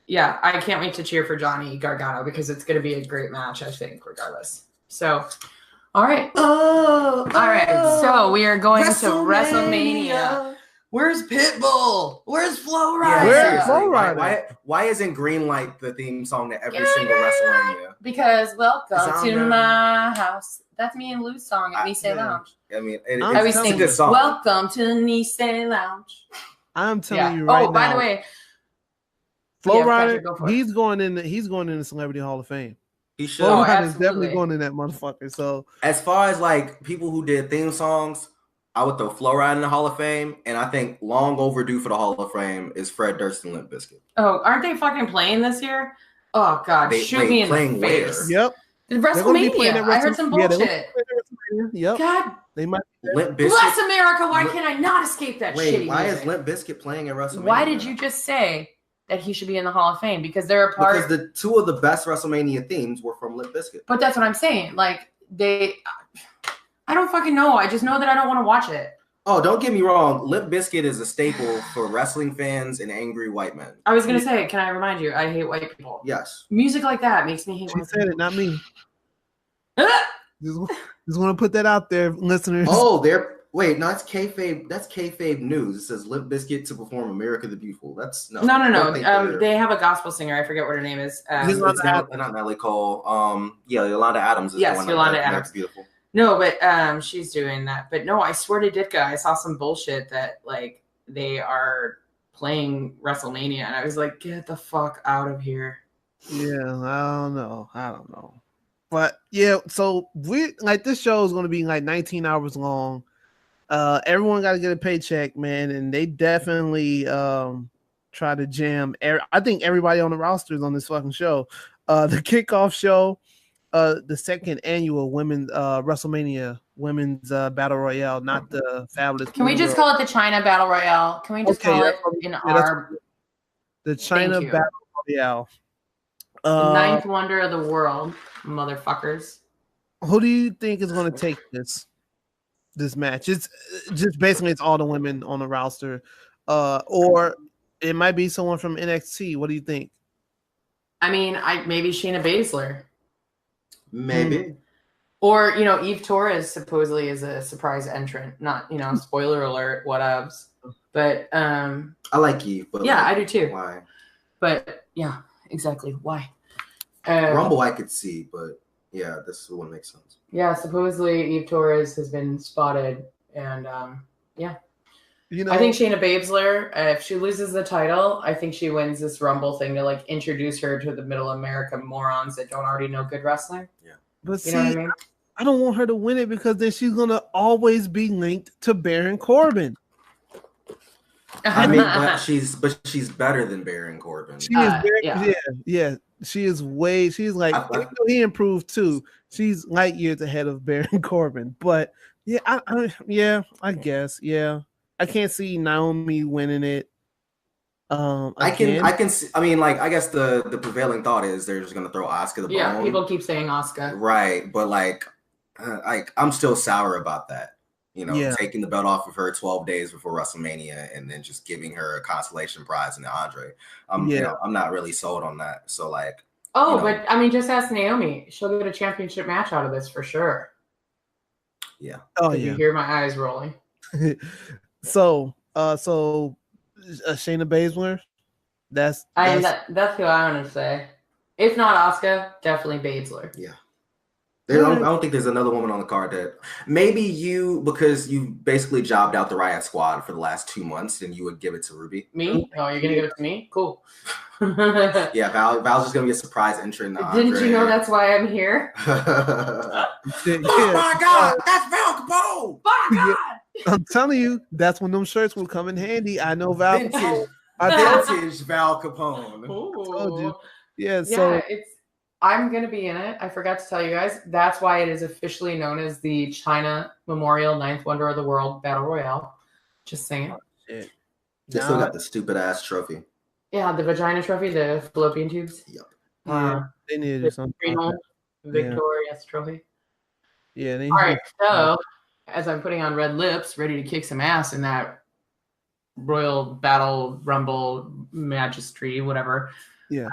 Speaker 3: Yeah, I can't wait to cheer for Johnny Gargano because it's going to be a great match, I think, regardless. So, all right. All right. So we are going to WrestleMania.
Speaker 2: Where's Pitbull? Where's Flow Rider?
Speaker 1: Where's Flow Rider?
Speaker 2: Why isn't Green Light the theme song to every single WrestleMania?
Speaker 3: Because welcome to my house. That's me and Lou's song at Nice Lounge.
Speaker 2: I mean,
Speaker 3: it's a good song. Welcome to Nice Lounge.
Speaker 1: I'm telling you right now.
Speaker 3: Oh, by the way,
Speaker 1: Flow Rider, he's going in the Celebrity Hall of Fame.
Speaker 2: He should.
Speaker 1: Flow Rider is definitely going in that motherfucker. So
Speaker 2: as far as like people who did theme songs, I would throw Flow Rider in the Hall of Fame, and I think long overdue for the Hall of Fame is Fred Durst and Limp Bizkit.
Speaker 3: Oh, aren't they fucking playing this year? Oh God, shoot me in the face.
Speaker 1: Yep.
Speaker 3: WrestleMania. I heard some bullshit.
Speaker 1: Yep.
Speaker 3: God.
Speaker 1: They might.
Speaker 2: Limp Bizkit.
Speaker 3: Bless America. Why can't I not escape that shitty
Speaker 2: why
Speaker 3: music?
Speaker 2: is Limp Bizkit playing at WrestleMania?
Speaker 3: Why did you just say that he should be in the Hall of Fame? Because they're a part.
Speaker 2: Because the 2 of the best WrestleMania themes were from Limp Bizkit.
Speaker 3: But that's what I'm saying. Like I don't fucking know. I just know that I don't want to watch it.
Speaker 2: Oh, don't get me wrong. Limp Bizkit is a staple for wrestling fans and angry white men.
Speaker 3: I was gonna say, can I remind you? I hate white people.
Speaker 2: Yes.
Speaker 3: Music like that makes me hate.
Speaker 1: She said it, not me. Just want to put that out there, listeners.
Speaker 2: Oh, wait, no, that's kayfabe. That's kayfabe news. It says Limp Bizkit to perform "America the Beautiful." That's no.
Speaker 3: They have a gospel singer. I forget what her name is.
Speaker 2: It's not Nelly Cole. Yolanda Adams is
Speaker 3: yes,
Speaker 2: the one.
Speaker 3: Yolanda Adams.
Speaker 2: Beautiful.
Speaker 3: No, but she's doing that. But no, I swear to Ditka, I saw some bullshit that like they are playing WrestleMania, and I was like, get the fuck out of here.
Speaker 1: Yeah, I don't know. But yeah, so this show is going to be like 19 hours long. Everyone got to get a paycheck, man, and they definitely try to jam. I think everybody on the roster is on this fucking show. The kickoff show. The second annual women's WrestleMania women's battle royale, not the fabulous.
Speaker 3: Can we just call it the China battle royale? Can we just call it
Speaker 1: the China battle royale?
Speaker 3: The ninth wonder of the world, motherfuckers.
Speaker 1: Who do you think is going to take this match? It's just basically it's all the women on the roster, or it might be someone from NXT. What do you think?
Speaker 3: I mean, maybe Shayna Baszler.
Speaker 2: Maybe.
Speaker 3: Or, Eve Torres supposedly is a surprise entrant. Not, spoiler alert, whatevs. But
Speaker 2: I like Eve, but
Speaker 3: yeah, I do too.
Speaker 2: Why?
Speaker 3: But yeah, exactly. Why?
Speaker 2: Rumble I could see, but yeah, this one makes sense.
Speaker 3: Yeah, supposedly Eve Torres has been spotted, and yeah. I think Shayna Baszler, if she loses the title, I think she wins this Rumble thing to like introduce her to the Middle America morons that don't already know good wrestling.
Speaker 2: Yeah,
Speaker 1: but know what I mean? I don't want her to win it because then she's gonna always be linked to Baron Corbin.
Speaker 2: I mean, but she's better than Baron Corbin.
Speaker 1: She is yeah. She is she's like he improved too. She's light years ahead of Baron Corbin. But yeah, I guess, yeah. I can't see Naomi winning it.
Speaker 2: I can see, I mean, like, I guess the prevailing thought is they're just gonna throw Asuka the bone.
Speaker 3: Yeah, people keep saying Asuka.
Speaker 2: Right, but like I'm still sour about that. You know, taking the belt off of her 12 days before WrestleMania and then just giving her a consolation prize in the Andre. You know, I'm not really sold on that. So like,
Speaker 3: but I mean, just ask Naomi. She'll get a championship match out of this for sure.
Speaker 2: Yeah.
Speaker 3: Oh yeah. You hear my eyes rolling.
Speaker 1: So Shayna Baszler. That's
Speaker 3: who I want to say. If not Asuka, definitely Baszler.
Speaker 2: Yeah. I don't think there's another woman on the card that maybe because you basically jobbed out the Riot Squad for the last 2 months, and you would give it to Ruby.
Speaker 3: Me? Oh, you're gonna give it to me? Cool.
Speaker 2: Yeah, Val's just gonna be a surprise entrant.
Speaker 3: Didn't you know that's why I'm here?
Speaker 2: Oh my God, that's Val Capone!
Speaker 3: My God!
Speaker 1: I'm telling you, that's when them shirts will come in handy. I know Val.
Speaker 2: Vintage Val Capone.
Speaker 1: I told you. Yeah,
Speaker 3: so I'm going to be in it. I forgot to tell you guys. That's why it is officially known as the China Memorial 9th Wonder of the World Battle Royale. Just saying it.
Speaker 2: They still got the stupid ass trophy.
Speaker 3: Yeah, the vagina trophy, the fallopian tubes.
Speaker 2: Yep.
Speaker 1: They needed something.
Speaker 3: Victorious trophy.
Speaker 1: Yeah.
Speaker 3: All right. So, as I'm putting on red lips, ready to kick some ass in that Royal Battle Rumble Magistry, whatever.
Speaker 1: Yeah.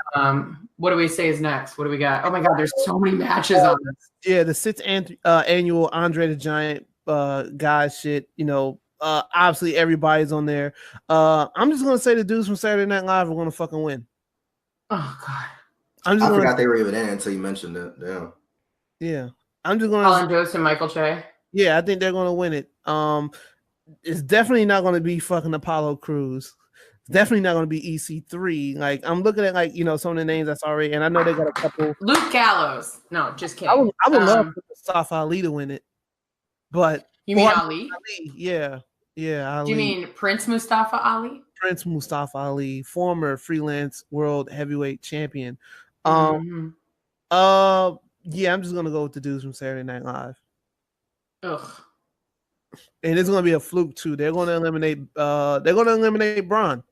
Speaker 3: What do we say is next? What do we got? Oh my God, there's so many matches on this.
Speaker 1: Yeah, the 6th annual Andre the Giant guy shit. You know, obviously everybody's on there. I'm just gonna say the dudes from Saturday Night Live are gonna fucking win.
Speaker 3: Oh God.
Speaker 2: I forgot they were even in until you mentioned it. Yeah.
Speaker 1: Yeah. I'm just gonna
Speaker 3: Colin Jost and Michael Che.
Speaker 1: Yeah, I think they're gonna win it. It's definitely not gonna be fucking Apollo Crews. It's definitely not gonna be EC3. Like, I'm looking at, like, you know, some of the names that's already, and I know they got a couple.
Speaker 3: Luke Gallows. No, just kidding.
Speaker 1: I would love for Mustafa Ali to win it, but
Speaker 3: you mean Ali?
Speaker 1: Yeah, Ali.
Speaker 3: Do you mean Prince Mustafa Ali?
Speaker 1: Prince Mustafa Ali, former freelance world heavyweight champion. Yeah, I'm just gonna go with the dudes from Saturday Night Live.
Speaker 3: Ugh.
Speaker 1: And it's gonna be a fluke too. They're gonna eliminate Braun.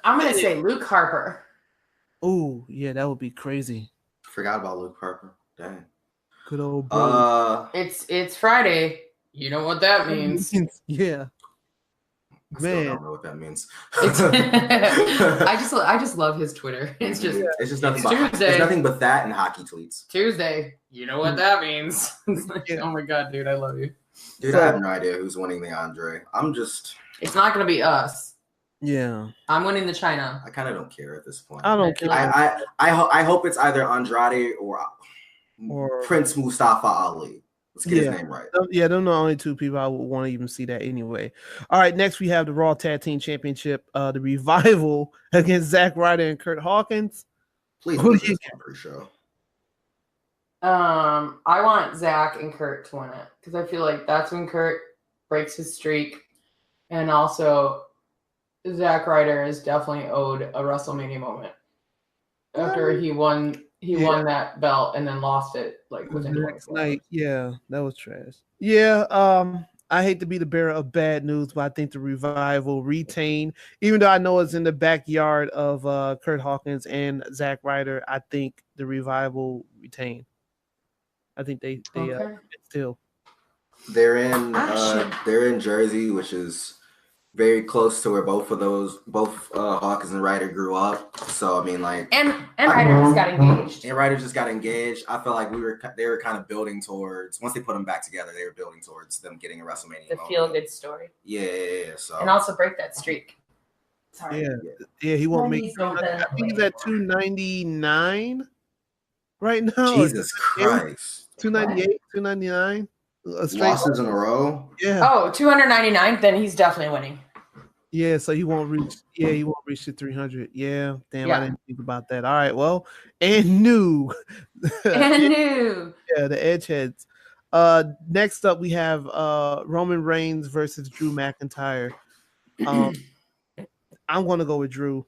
Speaker 3: I'm gonna say Luke Harper.
Speaker 1: Oh yeah, that would be crazy.
Speaker 2: Forgot about Luke Harper. Dang.
Speaker 1: Good old bro.
Speaker 3: It's Friday. You know what that means.
Speaker 1: Yeah.
Speaker 2: I still don't know what that means.
Speaker 3: I just love his Twitter. It's just
Speaker 2: nothing but that and hockey tweets.
Speaker 3: Tuesday. You know what that means. Oh my God, dude, I love you.
Speaker 2: Dude, I have no idea who's winning the Andre.
Speaker 3: It's not gonna be us.
Speaker 1: Yeah.
Speaker 3: I'm winning the China.
Speaker 2: I kind of don't care at this point.
Speaker 1: I don't care.
Speaker 2: I hope it's either Andrade or Prince Mustafa Ali. Let's get his name right.
Speaker 1: Yeah, they're the only two people I would want to even see that anyway. All right, next we have the Raw Tag Team Championship, the Revival against Zack Ryder and Kurt Hawkins.
Speaker 2: Please, pre-show.
Speaker 3: I want Zack and Kurt to win it because I feel like that's when Kurt breaks his streak, and also Zack Ryder is definitely owed a WrestleMania moment after he won that belt and then lost it like within the next night.
Speaker 1: Yeah, that was trash. Yeah, I hate to be the bearer of bad news, but I think the Revival retain, even though I know it's in the backyard of Kurt Hawkins and Zack Ryder. I think the Revival retain. I think they still.
Speaker 2: They're in Jersey, which is very close to where both Hawkins and Ryder grew up. So I mean, like,
Speaker 3: and Ryder just got engaged.
Speaker 2: And Ryder just got engaged. I felt like they were kind of building towards, once they put them back together, they were building towards them getting a WrestleMania.
Speaker 3: The feel good story.
Speaker 2: Yeah. So
Speaker 3: and also break that streak.
Speaker 1: Sorry. Yeah. He won't make. I think he's at 299 right now.
Speaker 2: Jesus Christ.
Speaker 1: 298, 299.
Speaker 2: Losses in a row.
Speaker 1: Yeah.
Speaker 3: Oh, 299. Then he's definitely winning.
Speaker 1: Yeah, so he won't reach. Yeah, he won't reach the 300. Yeah, damn, I didn't think about that. All right, well, and new. Yeah, the Edgeheads. Next up, we have Roman Reigns versus Drew McIntyre. I'm gonna go with Drew.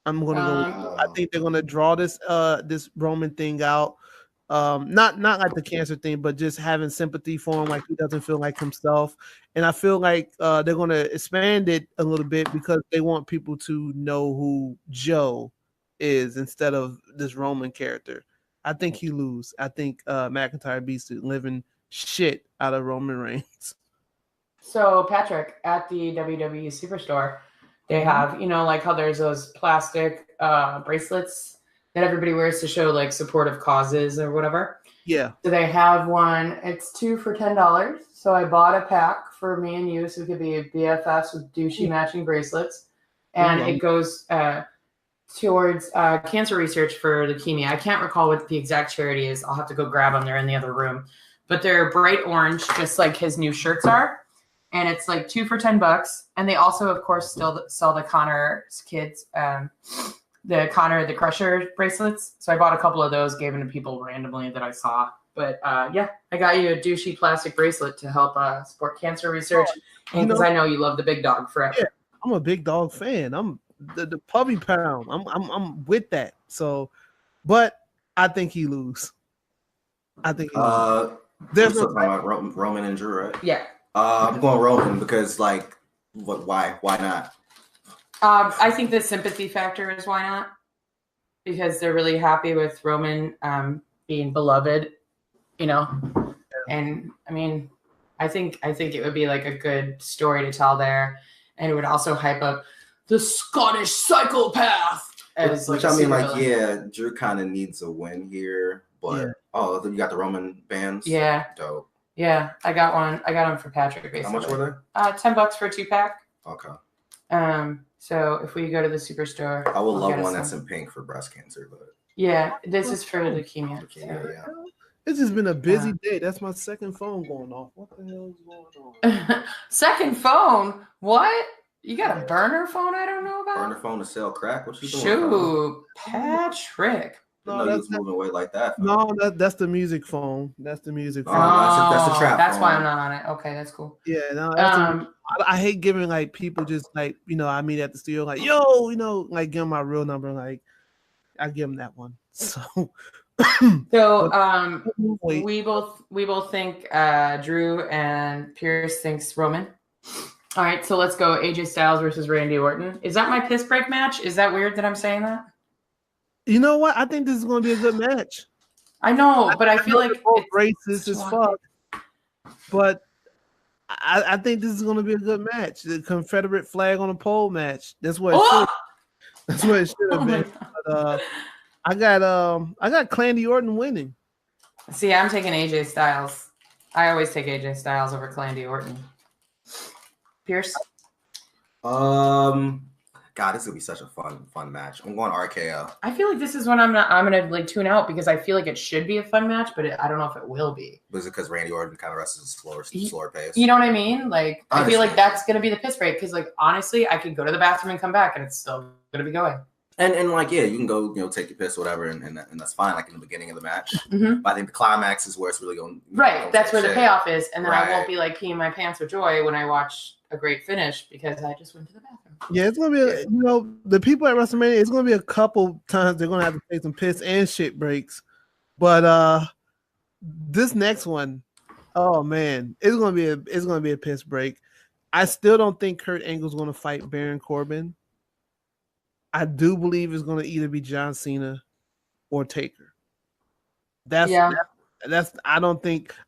Speaker 1: I'm gonna go. I think they're gonna draw this Roman thing out. Not like the cancer thing, but just having sympathy for him, like he doesn't feel like himself. And I feel like they're going to expand it a little bit because they want people to know who Joe is instead of this Roman character. I think he lose. I think McIntyre beats the living shit out of Roman Reigns.
Speaker 3: So Patrick, at the WWE Superstore, they have, like how there's those plastic bracelets that everybody wears to show like supportive causes or whatever.
Speaker 1: Yeah.
Speaker 3: So they have one. It's 2 for $10. So I bought a pack for me and you, so we could be BFFs with douchey matching bracelets, and it goes towards cancer research for leukemia. I can't recall what the exact charity is. I'll have to go grab them. They're in the other room, but they're bright orange, just like his new shirts are. And it's like 2 for $10. And they also, of course, still sell the Connor's kids, the Connor the Crusher bracelets. So I bought a couple of those, gave them to people randomly that I saw. But I got you a douchey plastic bracelet to help support cancer research. And because I know you love the big dog forever.
Speaker 1: Yeah, I'm a big dog fan. I'm the puppy pound. I'm with that. So, but I think he lose. I think he lose.
Speaker 2: There's talking about Roman and Drew, right?
Speaker 3: Yeah.
Speaker 2: I'm going Roman because, like, why not?
Speaker 3: I think the sympathy factor is why not, because they're really happy with Roman being beloved, And I mean, I think it would be like a good story to tell there, and it would also hype up the Scottish psychopath.
Speaker 2: Which I mean, like, villain. Drew kind of needs a win here, but you got the Roman bands.
Speaker 3: Yeah,
Speaker 2: dope.
Speaker 3: Yeah, I got one. I got them for Patrick. Basically.
Speaker 2: How much were they?
Speaker 3: $10 for a 2-pack.
Speaker 2: Okay.
Speaker 3: So if we go to the Superstore,
Speaker 2: I will love one that's in pink for breast cancer, but
Speaker 3: this is for leukemia.
Speaker 2: Yeah.
Speaker 1: It's just been a busy day. That's my second phone going off. What the hell is going on?
Speaker 3: Second phone? What? You got a burner phone I don't know about?
Speaker 2: Burner phone to sell crack? What you doing?
Speaker 3: Shoot, Patrick.
Speaker 2: No, that's moving away like that.
Speaker 1: No, that's the music phone. That's the music phone.
Speaker 2: That's the trap.
Speaker 3: That's why I'm not on it. Okay, that's cool.
Speaker 1: Yeah, no. I hate giving like people just like I meet at the studio like like give them my real number. Like I give them that one. So
Speaker 3: we both think Drew and Pierce thinks Roman. All right, so let's go. AJ Styles versus Randy Orton. Is that my piss break match? Is that weird that I'm saying that?
Speaker 1: You know what? I think this is going to be a good match.
Speaker 3: I know, but I feel like
Speaker 1: both racist as fuck. But I think this is going to be a good match. The Confederate flag on a pole match. That's what it should have been. But, I got Clandy Orton winning.
Speaker 3: See, I'm taking AJ Styles. I always take AJ Styles over Clandy Orton. Pierce?
Speaker 2: God, this is gonna be such a fun match. I'm going RKO.
Speaker 3: I feel like this is when I'm gonna like tune out because I feel like it should be a fun match, but I don't know if it will be.
Speaker 2: Was it because Randy Orton kind of wrestles a slower pace?
Speaker 3: You know what I mean? Like I feel like that's gonna be the piss break because like honestly, I could go to the bathroom and come back and it's still gonna be going.
Speaker 2: And like you can go take your piss or whatever and that's fine like in the beginning of the match.
Speaker 3: Mm-hmm.
Speaker 2: But I think the climax is where it's really going.
Speaker 3: Right, that's where the payoff is, and then I won't be like peeing my pants with joy when I watch a great finish because I just went to the bathroom.
Speaker 1: Yeah, it's gonna be the people at WrestleMania. It's gonna be a couple times they're gonna have to take some piss and shit breaks, but this next one, oh man, it's gonna be a piss break. I still don't think Kurt Angle's gonna fight Baron Corbin. I do believe it's gonna either be John Cena or Taker. I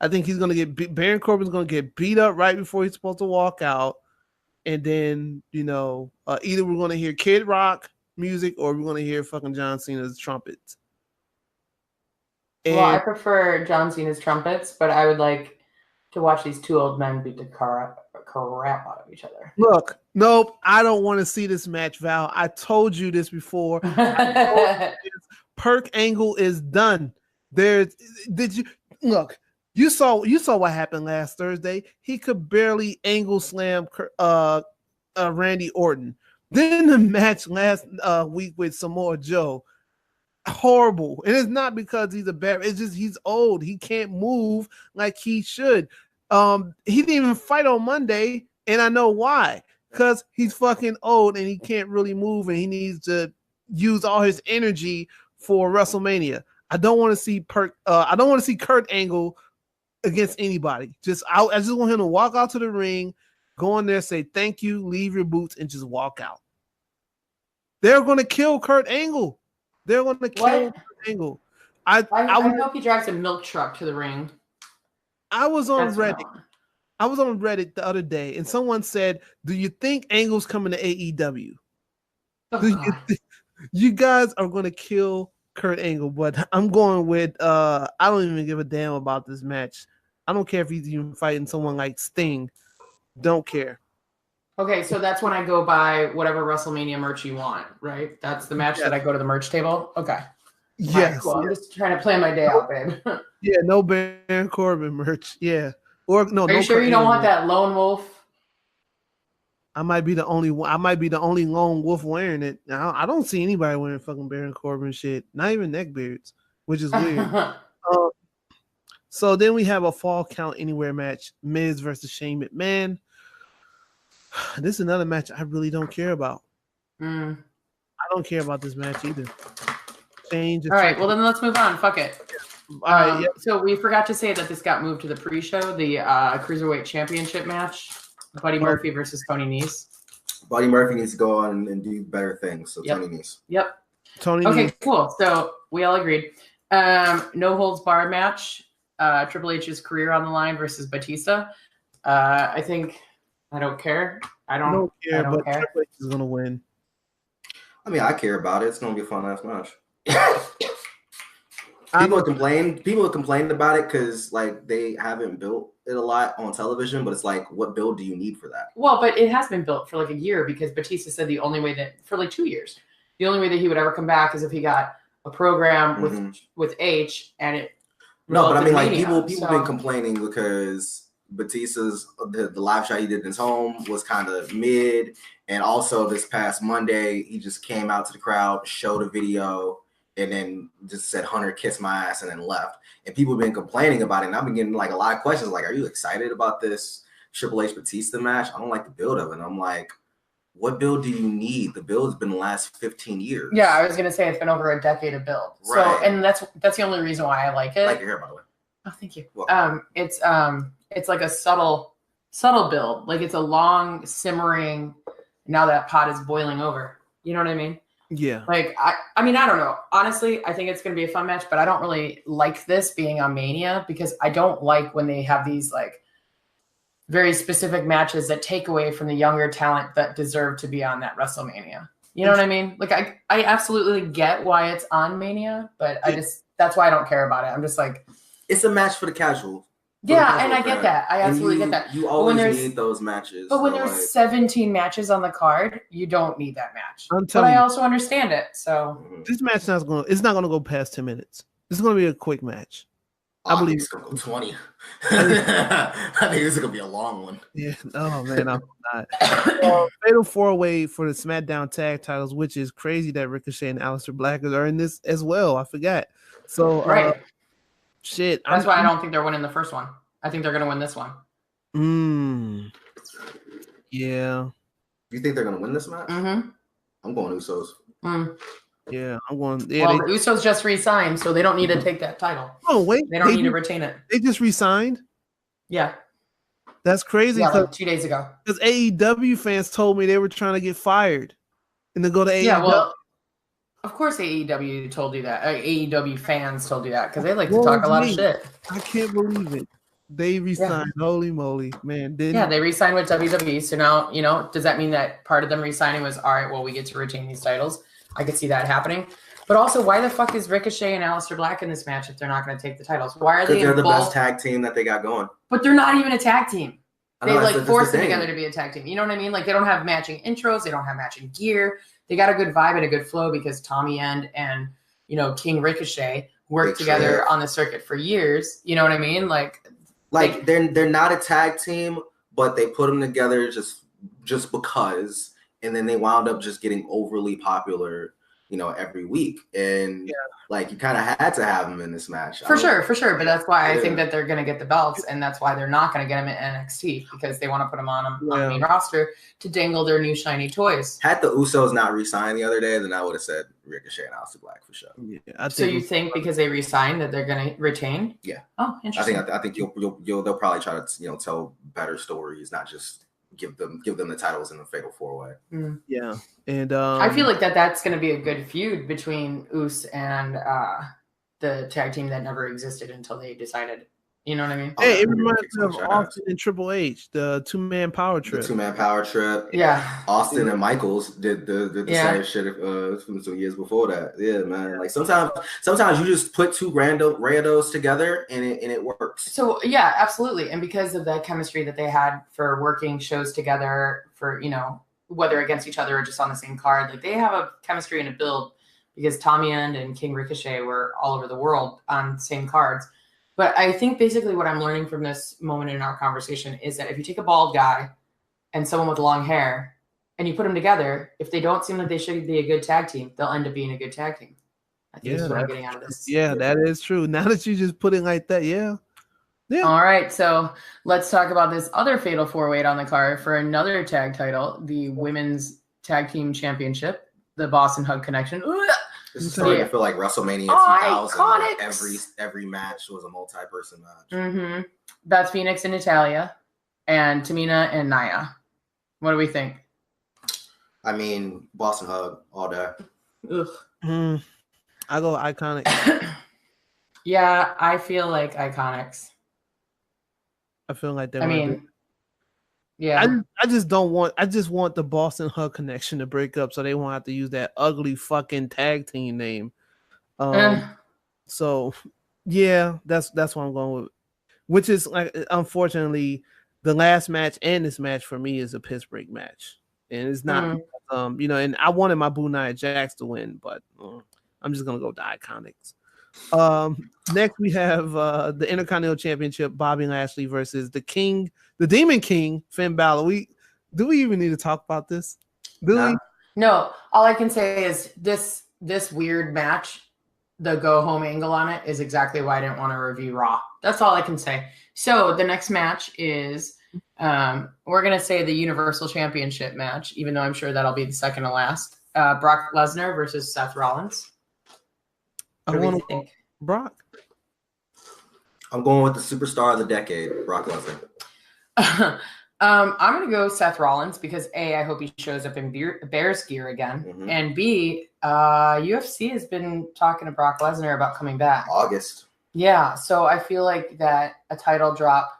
Speaker 1: think he's gonna get Baron Corbin's gonna get beat up right before he's supposed to walk out. And then, either we're going to hear Kid Rock music or we're going to hear fucking John Cena's trumpets.
Speaker 3: Well, I prefer John Cena's trumpets, but I would like to watch these two old men beat the crap out of each other.
Speaker 1: Look, nope, I don't want to see this match, Val. I told you this before. Perk Angle is done. You saw what happened last Thursday. He could barely angle slam Randy Orton. Then the match last week with Samoa Joe, horrible. And it's not because he's a bad. It's just he's old. He can't move like he should. He didn't even fight on Monday, and I know why. Because he's fucking old and he can't really move, and he needs to use all his energy for WrestleMania. I don't want to see Kurt Angle against anybody. I just want him to walk out to the ring, go in there, say thank you, leave your boots, and just walk out. They're going to kill Kurt Angle. They're going to kill Kurt Angle. I
Speaker 3: hope he drives a milk truck to the ring.
Speaker 1: I was on Reddit the other day, and someone said, "Do you think Angle's coming to AEW?" You guys are going to kill Kurt Angle, but I'm going with I don't even give a damn about this match. I don't care if he's even fighting someone like Sting. Don't care.
Speaker 3: Okay, so that's when I go buy whatever WrestleMania merch you want, right? That's the match that I go to the merch table? Okay.
Speaker 1: Yes.
Speaker 3: Right, cool. I'm just trying to plan my day out, babe.
Speaker 1: Yeah, no Baron Corbin merch. Yeah. Or no.
Speaker 3: Are you sure you don't want that lone wolf?
Speaker 1: I might be the only one. I might be the only lone wolf wearing it. Now I don't see anybody wearing fucking Baron Corbin shit. Not even neckbeards, which is weird. So then we have a Fall Count Anywhere match: Miz versus Shane McMahon. This is another match I really don't care about. I don't care about this match either. All
Speaker 3: right, well then let's move on. Fuck it.
Speaker 1: All right.
Speaker 3: So we forgot to say that this got moved to the pre-show, the Cruiserweight Championship match. Buddy Murphy versus Tony Nese.
Speaker 2: Buddy Murphy needs to go on and do better things. So Tony Nese.
Speaker 3: Yep.
Speaker 1: Tony.
Speaker 3: Okay,
Speaker 1: Nese.
Speaker 3: Cool. So we all agreed. No holds barred match. Triple H's career on the line versus Batista. I think I don't care. I don't care.
Speaker 1: But Triple H is gonna win.
Speaker 2: I mean, I care about it. It's gonna be a fun ass match. People complain about it because like they haven't built it a lot on television, but it's like, what build do you need for that?
Speaker 3: Well, but it has been built for like a year because Batista said the only way that for like 2 years, the only way that he would ever come back is if he got a program with H and it.
Speaker 2: No, but I mean, like people been complaining because Batista's the live shot he did in his home was kind of mid, and also this past Monday he just came out to the crowd, showed a video, and then just said "Hunter kiss my ass" and then left. And people have been complaining about it, and I've been getting like a lot of questions like, "Are you excited about this Triple H Batista match?" I don't like the build of it. And I'm like, what build do you need? The build's been the last 15 years.
Speaker 3: Yeah, I was gonna say it's been over a decade of build. Right. So, and that's the only reason why I like it.
Speaker 2: I like your hair, by the way.
Speaker 3: Oh, thank you. It's like a subtle build. Like it's a long simmering. Now that pot is boiling over. You know what I mean?
Speaker 1: Yeah.
Speaker 3: Like I mean, I don't know. Honestly, I think it's gonna be a fun match, but I don't really like this being on Mania because I don't like when they have these like very specific matches that take away from the younger talent that deserve to be on that WrestleMania. You know what I mean? Like I absolutely get why it's on Mania, but that's why I don't care about it. I'm just like,
Speaker 2: it's a match for the casual.
Speaker 3: Yeah, and I get that. I absolutely get that.
Speaker 2: You always need those matches.
Speaker 3: But when there's 17 matches on the card, you don't need that match.
Speaker 1: But
Speaker 3: I also understand it. So
Speaker 1: this match it's not gonna go past 10 minutes. This is gonna be a quick match.
Speaker 2: I believe it's gonna go 20. I think this is gonna be a long one.
Speaker 1: Yeah. Oh man, I'm not. Fatal 4-way for the SmackDown tag titles, which is crazy that Ricochet and Aleister Black are in this as well. I forgot. So
Speaker 3: right.
Speaker 1: Shit.
Speaker 3: That's why I don't think they're winning the first one. I think they're gonna win this one.
Speaker 1: Yeah.
Speaker 2: You think they're gonna win this match?
Speaker 3: Mm-hmm.
Speaker 2: I'm going Usos.
Speaker 1: Yeah, I'm going. Yeah,
Speaker 3: well, the Usos just re-signed, so they don't need to take that title.
Speaker 1: Oh wait,
Speaker 3: they don't need to retain it.
Speaker 1: They just re-signed.
Speaker 3: Yeah,
Speaker 1: that's crazy.
Speaker 3: Yeah, like 2 days ago.
Speaker 1: Because AEW fans told me they were trying to get fired and to go to AEW.
Speaker 3: Yeah, well, of course AEW told you that. AEW fans told you that because they like to talk a lot of shit.
Speaker 1: I can't believe it. They re-signed. Yeah. Holy moly, man!
Speaker 3: They re-signed with WWE. So now, does that mean that part of them re-signing was all right? Well, we get to retain these titles. I could see that happening. But also, why the fuck is Ricochet and Aleister Black in this match if they're not going to take the titles? Why are they?
Speaker 2: Because they're the best tag team that they got going.
Speaker 3: But they're not even a tag team. They forced them together to be a tag team. You know what I mean? Like they don't have matching intros. They don't have matching gear. They got a good vibe and a good flow because Tommy End and King Ricochet worked together on the circuit for years. You know what I mean? Like
Speaker 2: they're not a tag team, but they put them together just because, and then they wound up just getting overly popular every week. And like you kind of had to have him in this match.
Speaker 3: For sure. But that's why I think that they're going to get the belts, and that's why they're not going to get him at NXT, because they want to put him on the main roster to dangle their new shiny toys.
Speaker 2: Had the Usos not re-signed the other day, then I would have said Ricochet and Aleister Black for sure.
Speaker 1: Yeah,
Speaker 3: so you think because they re-signed that they're going to retain?
Speaker 2: Yeah.
Speaker 3: Oh, interesting.
Speaker 2: I think they'll probably try to tell better stories, not just give them the titles in a fatal 4-way.
Speaker 1: Yeah, and
Speaker 3: I feel like that's going to be a good feud between Uso and the tag team that never existed until they decided. You know what I mean?
Speaker 1: Hey, it reminds me of Austin and Triple H, the two-man power trip.
Speaker 3: Yeah.
Speaker 2: Austin and Michaels did the same shit from some years before that. Yeah, man. Like sometimes you just put two randos together and it works.
Speaker 3: So yeah, absolutely. And because of the chemistry that they had for working shows together, for whether against each other or just on the same card, like they have a chemistry and a build, because Tommy End and King Ricochet were all over the world on the same cards. But I think basically what I'm learning from this moment in our conversation is that if you take a bald guy and someone with long hair and you put them together, if they don't seem like they should be a good tag team, they'll end up being a good tag team. I think that's what I'm getting out of this.
Speaker 1: Yeah, that is true. Now that you just put it like that, yeah.
Speaker 3: All right, so let's talk about this other fatal 4-way on the card for another tag title, the Women's Tag Team Championship, the Boston Hug Connection.
Speaker 2: This is starting to feel like WrestleMania 2000. Every match was a multi-person match.
Speaker 3: Beth Phoenix and Natalya, and Tamina and Nia. What do we think?
Speaker 2: I mean, Boston Hug all day.
Speaker 1: I go Iconic.
Speaker 3: Yeah, I feel like Iconics.
Speaker 1: I feel like they're. I just want the Boston Hug Connection to break up so they won't have to use that ugly fucking tag team name. So yeah, that's what I'm going with. Which is like, unfortunately, the last match and this match for me is a piss break match. And it's not and I wanted my Boo Nia Jax to win, but I'm just gonna go with the Iconics. Next we have the Intercontinental Championship, Bobby Lashley versus the King, the Demon King, Finn Balor. Do we even need to talk about this?
Speaker 3: No. All I can say is this weird match, the go home angle on it, is exactly why I didn't want to review Raw. That's all I can say. So the next match is we're gonna say the Universal Championship match, even though I'm sure that'll be the second to last. Brock Lesnar versus Seth Rollins.
Speaker 1: I want to think. Brock.
Speaker 2: I'm going with the superstar of the decade, Brock Lesnar.
Speaker 3: I'm going to go Seth Rollins because A, I hope he shows up in Bears gear again. And B, UFC has been talking to Brock Lesnar about coming back.
Speaker 2: August.
Speaker 3: Yeah, so I feel like that a title drop,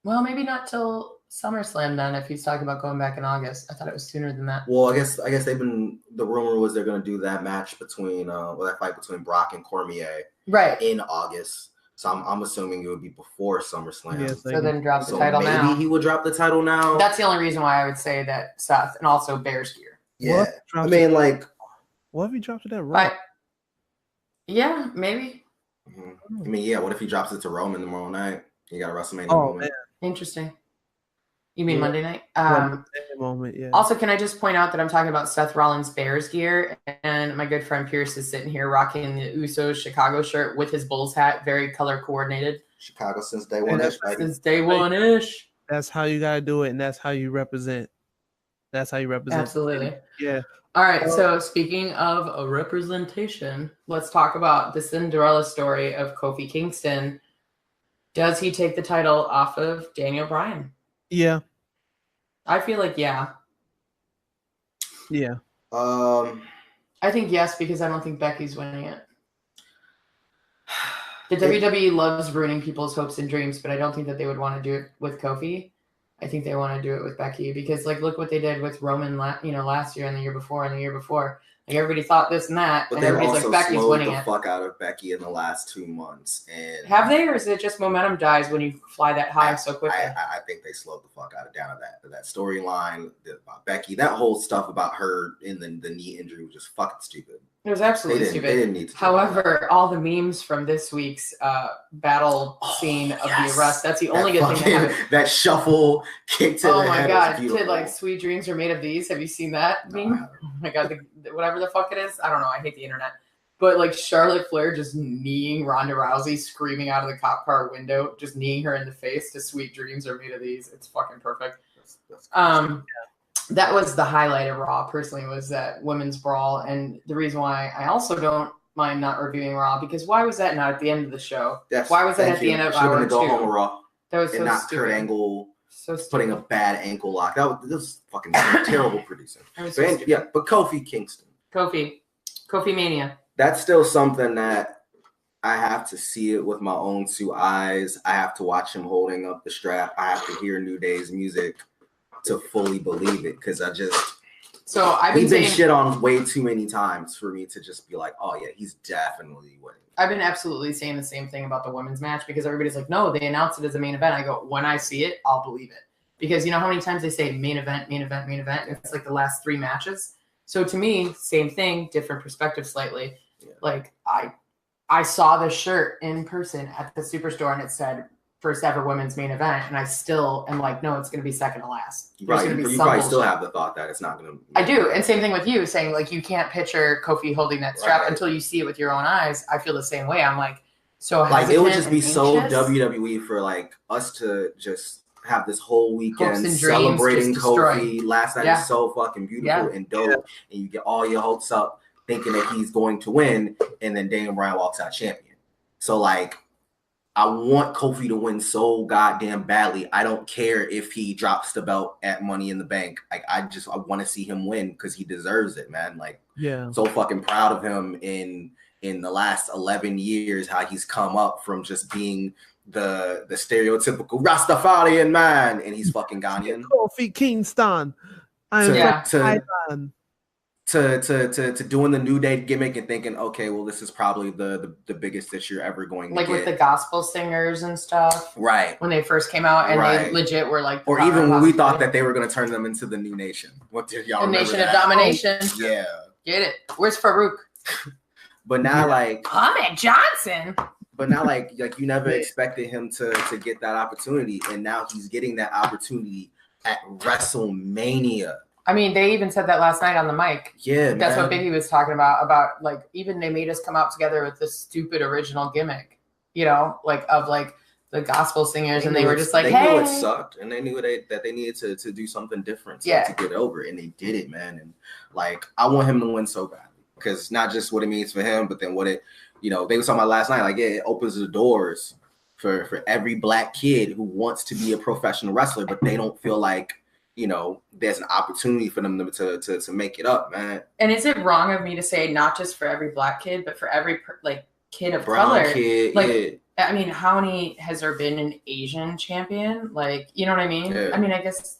Speaker 3: well, maybe not till SummerSlam then if he's talking about going back in August. I thought it was sooner than that.
Speaker 2: Well, I guess the rumor was they're going to do that match between that fight between Brock and Cormier in August. So I'm assuming it would be before SummerSlam.
Speaker 3: Yes, so then drop the title now.
Speaker 2: Maybe he would drop the title now.
Speaker 3: That's the only reason why I would say that Seth, and also Bears gear.
Speaker 2: Yeah, I mean, like,
Speaker 1: what if he drops it at Raw?
Speaker 3: Yeah, maybe.
Speaker 2: I mean, yeah. What if he drops it to Roman tomorrow night? You got a WrestleMania
Speaker 1: moment. Man.
Speaker 3: Interesting. You mean Monday night?
Speaker 1: Moment, yeah.
Speaker 3: Also, can I just point out that I'm talking about Seth Rollins' Bears gear, and my good friend Pierce is sitting here rocking the Usos Chicago shirt with his Bulls hat, very color coordinated.
Speaker 2: Chicago since day one-ish.
Speaker 3: Since day one-ish.
Speaker 1: That's how you gotta do it, and that's how you represent.
Speaker 3: Absolutely.
Speaker 1: Yeah.
Speaker 3: All right. So speaking of a representation, let's talk about the Cinderella story of Kofi Kingston. Does he take the title off of Daniel Bryan?
Speaker 1: Yeah.
Speaker 3: I feel like yeah.
Speaker 1: Yeah.
Speaker 3: I think yes, because I don't think Becky's winning it. The WWE loves ruining people's hopes and dreams, but I don't think that they would want to do it with Kofi. I think they want to do it with Becky because, like, look what they did with Roman, last year and the year before and the year before. Like, everybody thought this and that,
Speaker 2: but
Speaker 3: and everybody's like, Becky's winning
Speaker 2: the fuck out of Becky in the last 2 months. And
Speaker 3: have they, or is it just momentum dies when you fly that high so quickly?
Speaker 2: I think they slowed the fuck down of that storyline about Becky. That whole stuff about her in the knee injury was just fucking stupid.
Speaker 3: It was absolutely stupid. They didn't need to. However, all the memes from this week's battle scene of the arrest, that's the only good thing that happened.
Speaker 2: That shuffle kick to the head. Oh my
Speaker 3: God. Kid, like, sweet dreams are made of these. Have you seen that meme? Oh my God. Whatever the fuck it is. I don't know. I hate the internet. But, like, Charlotte Flair just kneeing Ronda Rousey, screaming out of the cop car window, just kneeing her in the face to sweet dreams are made of these. It's fucking perfect. That was the highlight of Raw, personally, was that women's brawl. And the reason why I also don't mind not reviewing Raw, because why was that not at the end of the show? Why was that at the end of hour 2?
Speaker 2: Go home with Raw.
Speaker 3: That was so
Speaker 2: and not
Speaker 3: stupid.
Speaker 2: Kurt Angle putting a bad ankle lock. That was fucking terrible producing. But Kofi Kingston.
Speaker 3: Kofi Mania.
Speaker 2: That's still something that I have to see it with my own 2 eyes. I have to watch him holding up the strap. I have to hear New Day's music to fully believe it, because we've been shit on way too many times for me to just be like, oh yeah, he's definitely winning.
Speaker 3: I've been absolutely saying the same thing about the women's match, because everybody's like, no, they announced it as a main event. I go, when I see it, I'll believe it, because you know how many times they say main event, it's like the last 3 matches. So to me, same thing, different perspective slightly. Yeah. Like I saw this shirt in person at the Superstore and it said first ever women's main event, and I still am like, no, it's going to be second to last.
Speaker 2: Right, you probably still have the thought that it's not going to.
Speaker 3: I do, and same thing with you saying like you can't picture Kofi holding that strap until you see it with your own eyes. I feel the same way. I'm like, so like
Speaker 2: it would just be so WWE for like us to just have this whole weekend celebrating Kofi. Last night was so fucking beautiful and dope, and you get all your hopes up thinking that he's going to win, and then Daniel Bryan walks out champion. So like, I want Kofi to win so goddamn badly. I don't care if he drops the belt at Money in the Bank. Like I want to see him win because he deserves it, man. Like, so fucking proud of him in the last 11 years, how he's come up from just being the stereotypical Rastafarian man, and he's fucking Ghanaian.
Speaker 1: Kofi Kingston.
Speaker 2: To doing the New Day gimmick and thinking, okay, well, this is probably the biggest that you're ever going to
Speaker 3: like
Speaker 2: get.
Speaker 3: With the gospel singers and stuff,
Speaker 2: right?
Speaker 3: When they first came out, and they legit were like,
Speaker 2: or even when we thought that they were going to turn them into the New Nation. What did y'all?
Speaker 3: The Nation of Domination.
Speaker 2: Yeah,
Speaker 3: get it? Where's Farouk?
Speaker 2: But now, like
Speaker 3: Ahmed Johnson.
Speaker 2: But now, like you never expected him to get that opportunity, and now he's getting that opportunity at WrestleMania.
Speaker 3: I mean, they even said that last night on the mic.
Speaker 2: Yeah,
Speaker 3: that's what Biggie was talking about like even they made us come out together with this stupid original gimmick, you know, like of like the gospel singers, and they were just like,
Speaker 2: they knew it sucked, and they knew that they needed to do something different to get over it, and they did it, man. And like, I want him to win so badly, because not just what it means for him, but then what it, you know, they were talking about last night, like it opens the doors for every black kid who wants to be a professional wrestler, but they don't feel like, you know, there's an opportunity for them to make it up, man.
Speaker 3: And is it wrong of me to say not just for every black kid, but for every like kid of
Speaker 2: brown
Speaker 3: color?
Speaker 2: Kid,
Speaker 3: like, I mean, how many has there been an Asian champion? Like, you know what I mean? Yeah. I mean, I guess.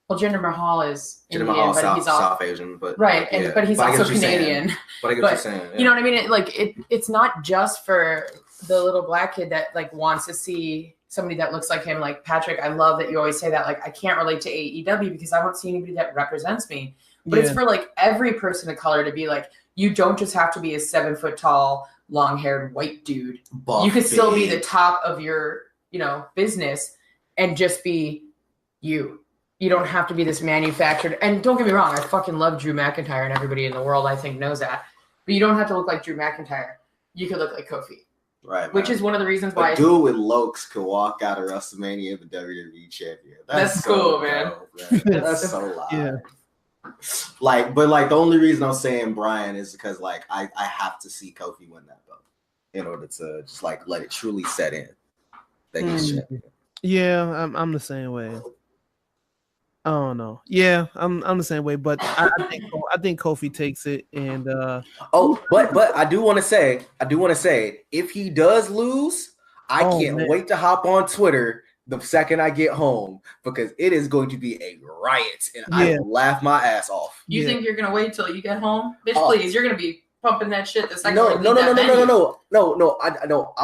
Speaker 3: Well, Jinder Mahal is Indian, but he's
Speaker 2: South Asian, but
Speaker 3: right, but he's also Canadian.
Speaker 2: But I get what you're saying. Yeah.
Speaker 3: You know what I mean? It's not just for the little black kid that like wants to see somebody that looks like him. Like Patrick, I love that you always say that. Like, I can't relate to AEW because I don't see anybody that represents me. But it's for like every person of color to be like, you don't just have to be a 7 foot tall, long haired white dude.
Speaker 2: Buff,
Speaker 3: you could still be the top of your, you know, business and just be you. You don't have to be this manufactured. And don't get me wrong, I fucking love Drew McIntyre, and everybody in the world I think knows that. But you don't have to look like Drew McIntyre. You could look like Kofi.
Speaker 2: Right.
Speaker 3: Which is one of the reasons why.
Speaker 2: A dude with Lokes could walk out of WrestleMania the WWE champion.
Speaker 3: That's so cool, man.
Speaker 2: That's so loud. Yeah. Like, but like the only reason I'm saying Brian is because like I have to see Kofi win that belt in order to just like let it truly set in that he's champion.
Speaker 1: Yeah, I'm the same way. I don't know. Yeah, I'm the same way, but I think Kofi takes it, and
Speaker 2: but I do want to say, if he does lose, I can't wait to hop on Twitter the second I get home, because it is going to be a riot, and I will laugh my ass off.
Speaker 3: You think you're gonna wait till you get home, bitch? Please, you're gonna be pumping that shit the second.
Speaker 2: No. I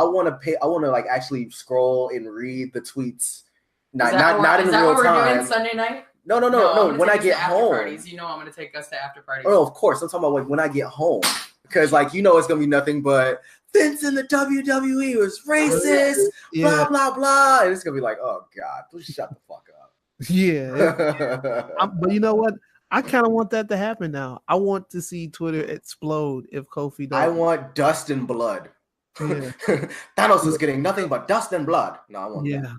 Speaker 2: want to pay. I want to like actually scroll and read the tweets. Not in real time. Is that what we're doing
Speaker 3: Sunday night?
Speaker 2: No. When I get home,
Speaker 3: parties, you know, I'm gonna take us to after parties.
Speaker 2: Oh, no, of course. I'm talking about like when I get home, because like it's gonna be nothing but Vince in the WWE was racist, blah blah blah, and it's gonna be like, oh god, please shut the fuck up.
Speaker 1: Yeah, but you know what? I kind of want that to happen now. I want to see Twitter explode if Kofi does.
Speaker 2: I want dust and blood. Yeah. Thanos is getting nothing but dust and blood. No, I want that.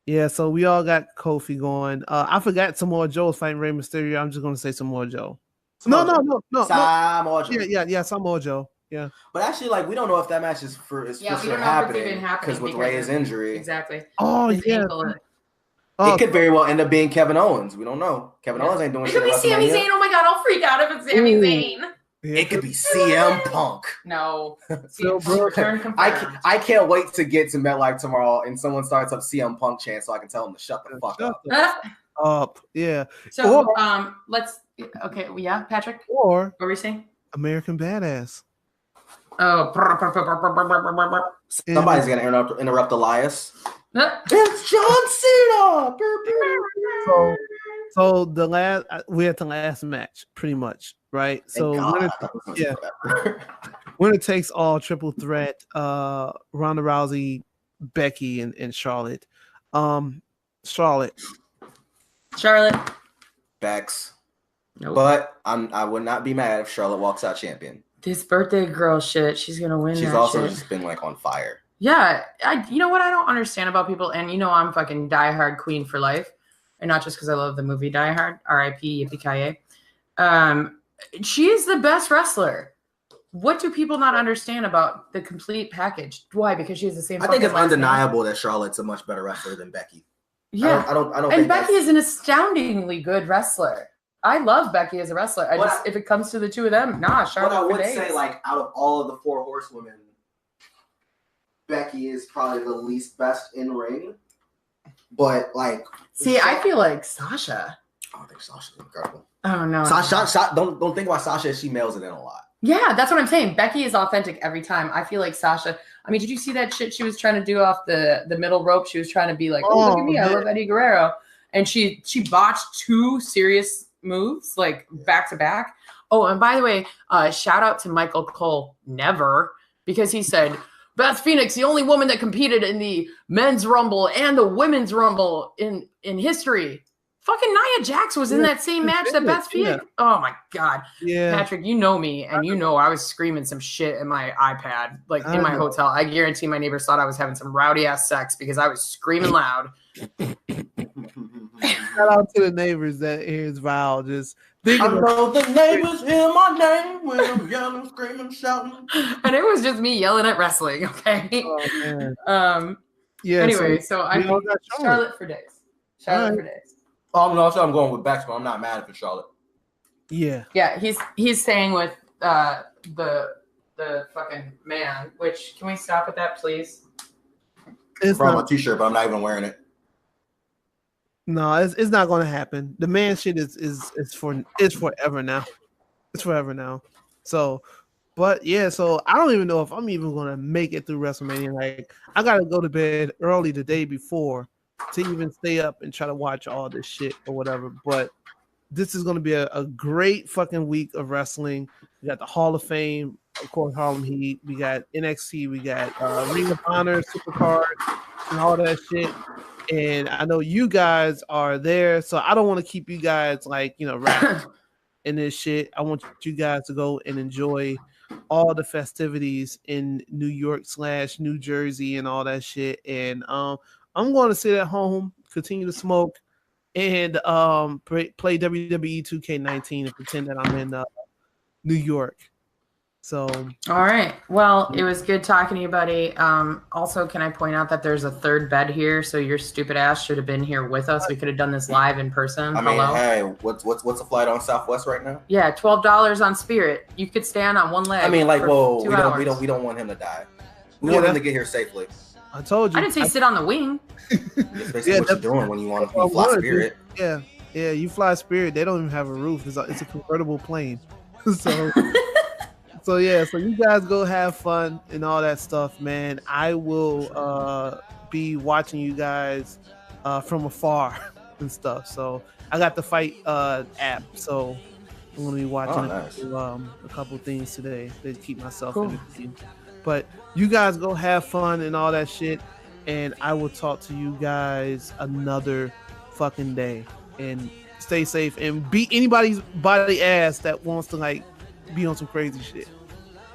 Speaker 1: Yeah, so we all got Kofi going. I forgot Samoa Joe's fighting Rey Mysterio. I'm just going to say Samoa Joe. No.
Speaker 2: Samoa Joe.
Speaker 1: Yeah, Samoa Joe. Yeah.
Speaker 2: But actually, like, we don't know if that match is for sure happening because with Rey's injury.
Speaker 3: Exactly.
Speaker 1: Oh, yeah.
Speaker 2: It could very well end up being Kevin Owens. We don't know. Kevin Owens ain't doing shit.
Speaker 3: It could be Sami Zayn. Oh my god, I'll freak out if it's Sami Zayn.
Speaker 2: It could be CM Punk.
Speaker 3: No. CM Punk return confirmed.
Speaker 2: I can't wait to get to MetLife tomorrow and someone starts up CM Punk chant so I can tell them to shut the fuck
Speaker 1: up. Yeah.
Speaker 3: So Patrick.
Speaker 1: Or
Speaker 3: what were we saying?
Speaker 1: American Badass.
Speaker 3: Oh.
Speaker 2: Somebody's gonna interrupt Elias. It's John Cena.
Speaker 1: So we're at the last match, pretty much, right? So winner takes all triple threat. Ronda Rousey, Becky, and Charlotte. Charlotte.
Speaker 2: Bex.
Speaker 3: Nope.
Speaker 2: But I would not be mad if Charlotte walks out champion.
Speaker 3: This birthday girl shit, she's gonna win.
Speaker 2: She's also just been like on fire.
Speaker 3: Yeah, you know what I don't understand about people, and I'm fucking diehard queen for life, and not just because I love the movie Die Hard, R.I.P. Yippee-ki-yay. She is the best wrestler. What do people not understand about the complete package? Why? Because she has the same.
Speaker 2: I think it's undeniable that Charlotte's a much better wrestler than Becky.
Speaker 3: Yeah,
Speaker 2: I don't.
Speaker 3: And Becky is an astoundingly good wrestler. I love Becky as a wrestler. If it comes to the two of them, Charlotte.
Speaker 2: But I would say, like, out of all of the four horsewomen, Becky is probably the least best in ring. But like,
Speaker 3: I feel like Sasha.
Speaker 2: I think Sasha's incredible.
Speaker 3: Oh no,
Speaker 2: Sasha don't think about Sasha. She mails it in a lot.
Speaker 3: Yeah, that's what I'm saying. Becky is authentic every time. I feel like Sasha. I mean, did you see that shit she was trying to do off the middle rope? She was trying to be like, "Oh, look at me, I love Eddie Guerrero," and she botched two serious moves like back to back. Oh, and by the way, shout out to Michael Cole, because he said Beth Phoenix, the only woman that competed in the men's rumble and the women's rumble in history. Fucking Nia Jax was in that same match that Beth Phoenix. Yeah. Oh my god, Patrick, you know me, and I was screaming some shit in my iPad, like in my hotel. I guarantee my neighbors thought I was having some rowdy ass sex because I was screaming loud.
Speaker 1: Shout out to the neighbors that hears Val just thinking.
Speaker 2: I know the neighbors hear my name when I'm yelling, screaming, shouting.
Speaker 3: And it was just me yelling at wrestling, okay?
Speaker 1: Oh, man.
Speaker 3: Anyway, so I think Charlotte for days. Charlotte for days.
Speaker 2: Oh no, I'm going with Bex, but I'm not mad at Charlotte.
Speaker 1: Yeah.
Speaker 3: Yeah, he's staying with the fucking man. Which, can we stop with that, please?
Speaker 1: It's
Speaker 2: from a t-shirt, but I'm not even wearing it.
Speaker 1: No, it's not going to happen. The man shit is forever now. It's forever now. So, but yeah, so I don't even know if I'm even going to make it through WrestleMania. Like, I got to go to bed early the day before to even stay up and try to watch all this shit or whatever. But this is going to be a great fucking week of wrestling. We got the Hall of Fame, of course, Harlem Heat. We got NXT. We got Ring of Honor, Supercard, and all that shit. And I know you guys are there, so I don't want to keep you guys wrapped in this shit. I want you guys to go and enjoy all the festivities in New York / New Jersey and all that shit. And I'm going to sit at home, continue to smoke, and play WWE 2K19 and pretend that I'm in New York. So,
Speaker 3: all right. Well, it was good talking to you, buddy. Also, can I point out that there's a third bed here, so your stupid ass should have been here with us. We could have done this live in person.
Speaker 2: I mean, hey, what's a flight on Southwest right now?
Speaker 3: Yeah, $12 on Spirit. You could stand on one leg.
Speaker 2: I mean, like, whoa, we
Speaker 3: 2 hours.
Speaker 2: don't want him to die. We want him to get here safely.
Speaker 1: I told you.
Speaker 3: I didn't say sit on the wing.
Speaker 2: That's basically what you're doing when you want to fly Spirit.
Speaker 1: Yeah, you fly Spirit. They don't even have a roof. It's a convertible plane. So yeah, so you guys go have fun and all that stuff, man. I will be watching you guys from afar and stuff. So I got the Fight app. So I'm gonna be watching a couple things today to keep myself entertained. But you guys go have fun and all that shit, and I will talk to you guys another fucking day. And stay safe and beat anybody's body ass that wants to like be on some crazy shit.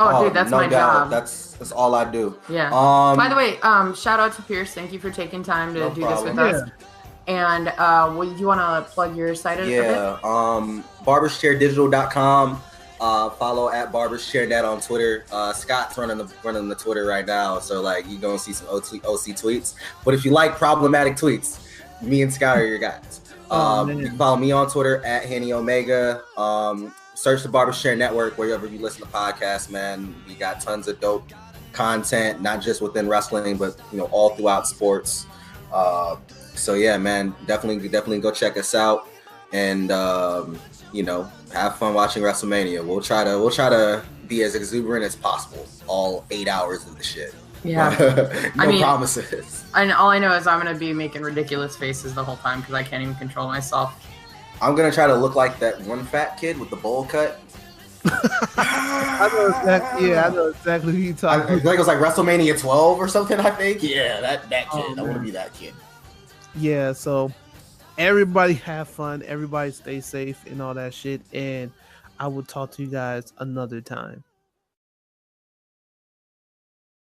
Speaker 3: Oh, dude, that's my job.
Speaker 2: That's all I do.
Speaker 3: Yeah. By the way, shout out to Pierce. Thank you for taking time to do this with us. And you want to plug your site a bit?
Speaker 2: barberschairdigital.com. Follow at Barbers Chair Net on Twitter. Scott's running the Twitter right now, so like you gonna see some OC tweets. But if you like problematic tweets, me and Scott are your guys. You can follow me on Twitter at Henny Omega. Search the Barbers Chair Network wherever you listen to podcasts, man. We got tons of dope content, not just within wrestling, but all throughout sports. So yeah, man, definitely go check us out, and have fun watching WrestleMania. We'll try to be as exuberant as possible all 8 hours of the shit.
Speaker 3: Yeah.
Speaker 2: No promises.
Speaker 3: And all I know is I'm gonna be making ridiculous faces the whole time because I can't even control myself.
Speaker 2: I'm gonna try to look like that one fat kid with the bowl cut.
Speaker 1: I know exactly who you talking about.
Speaker 2: I think it was like WrestleMania 12 or something, I think. Yeah, that kid. I want to be that kid.
Speaker 1: Yeah, so everybody have fun, everybody stay safe and all that shit, and I will talk to you guys another time.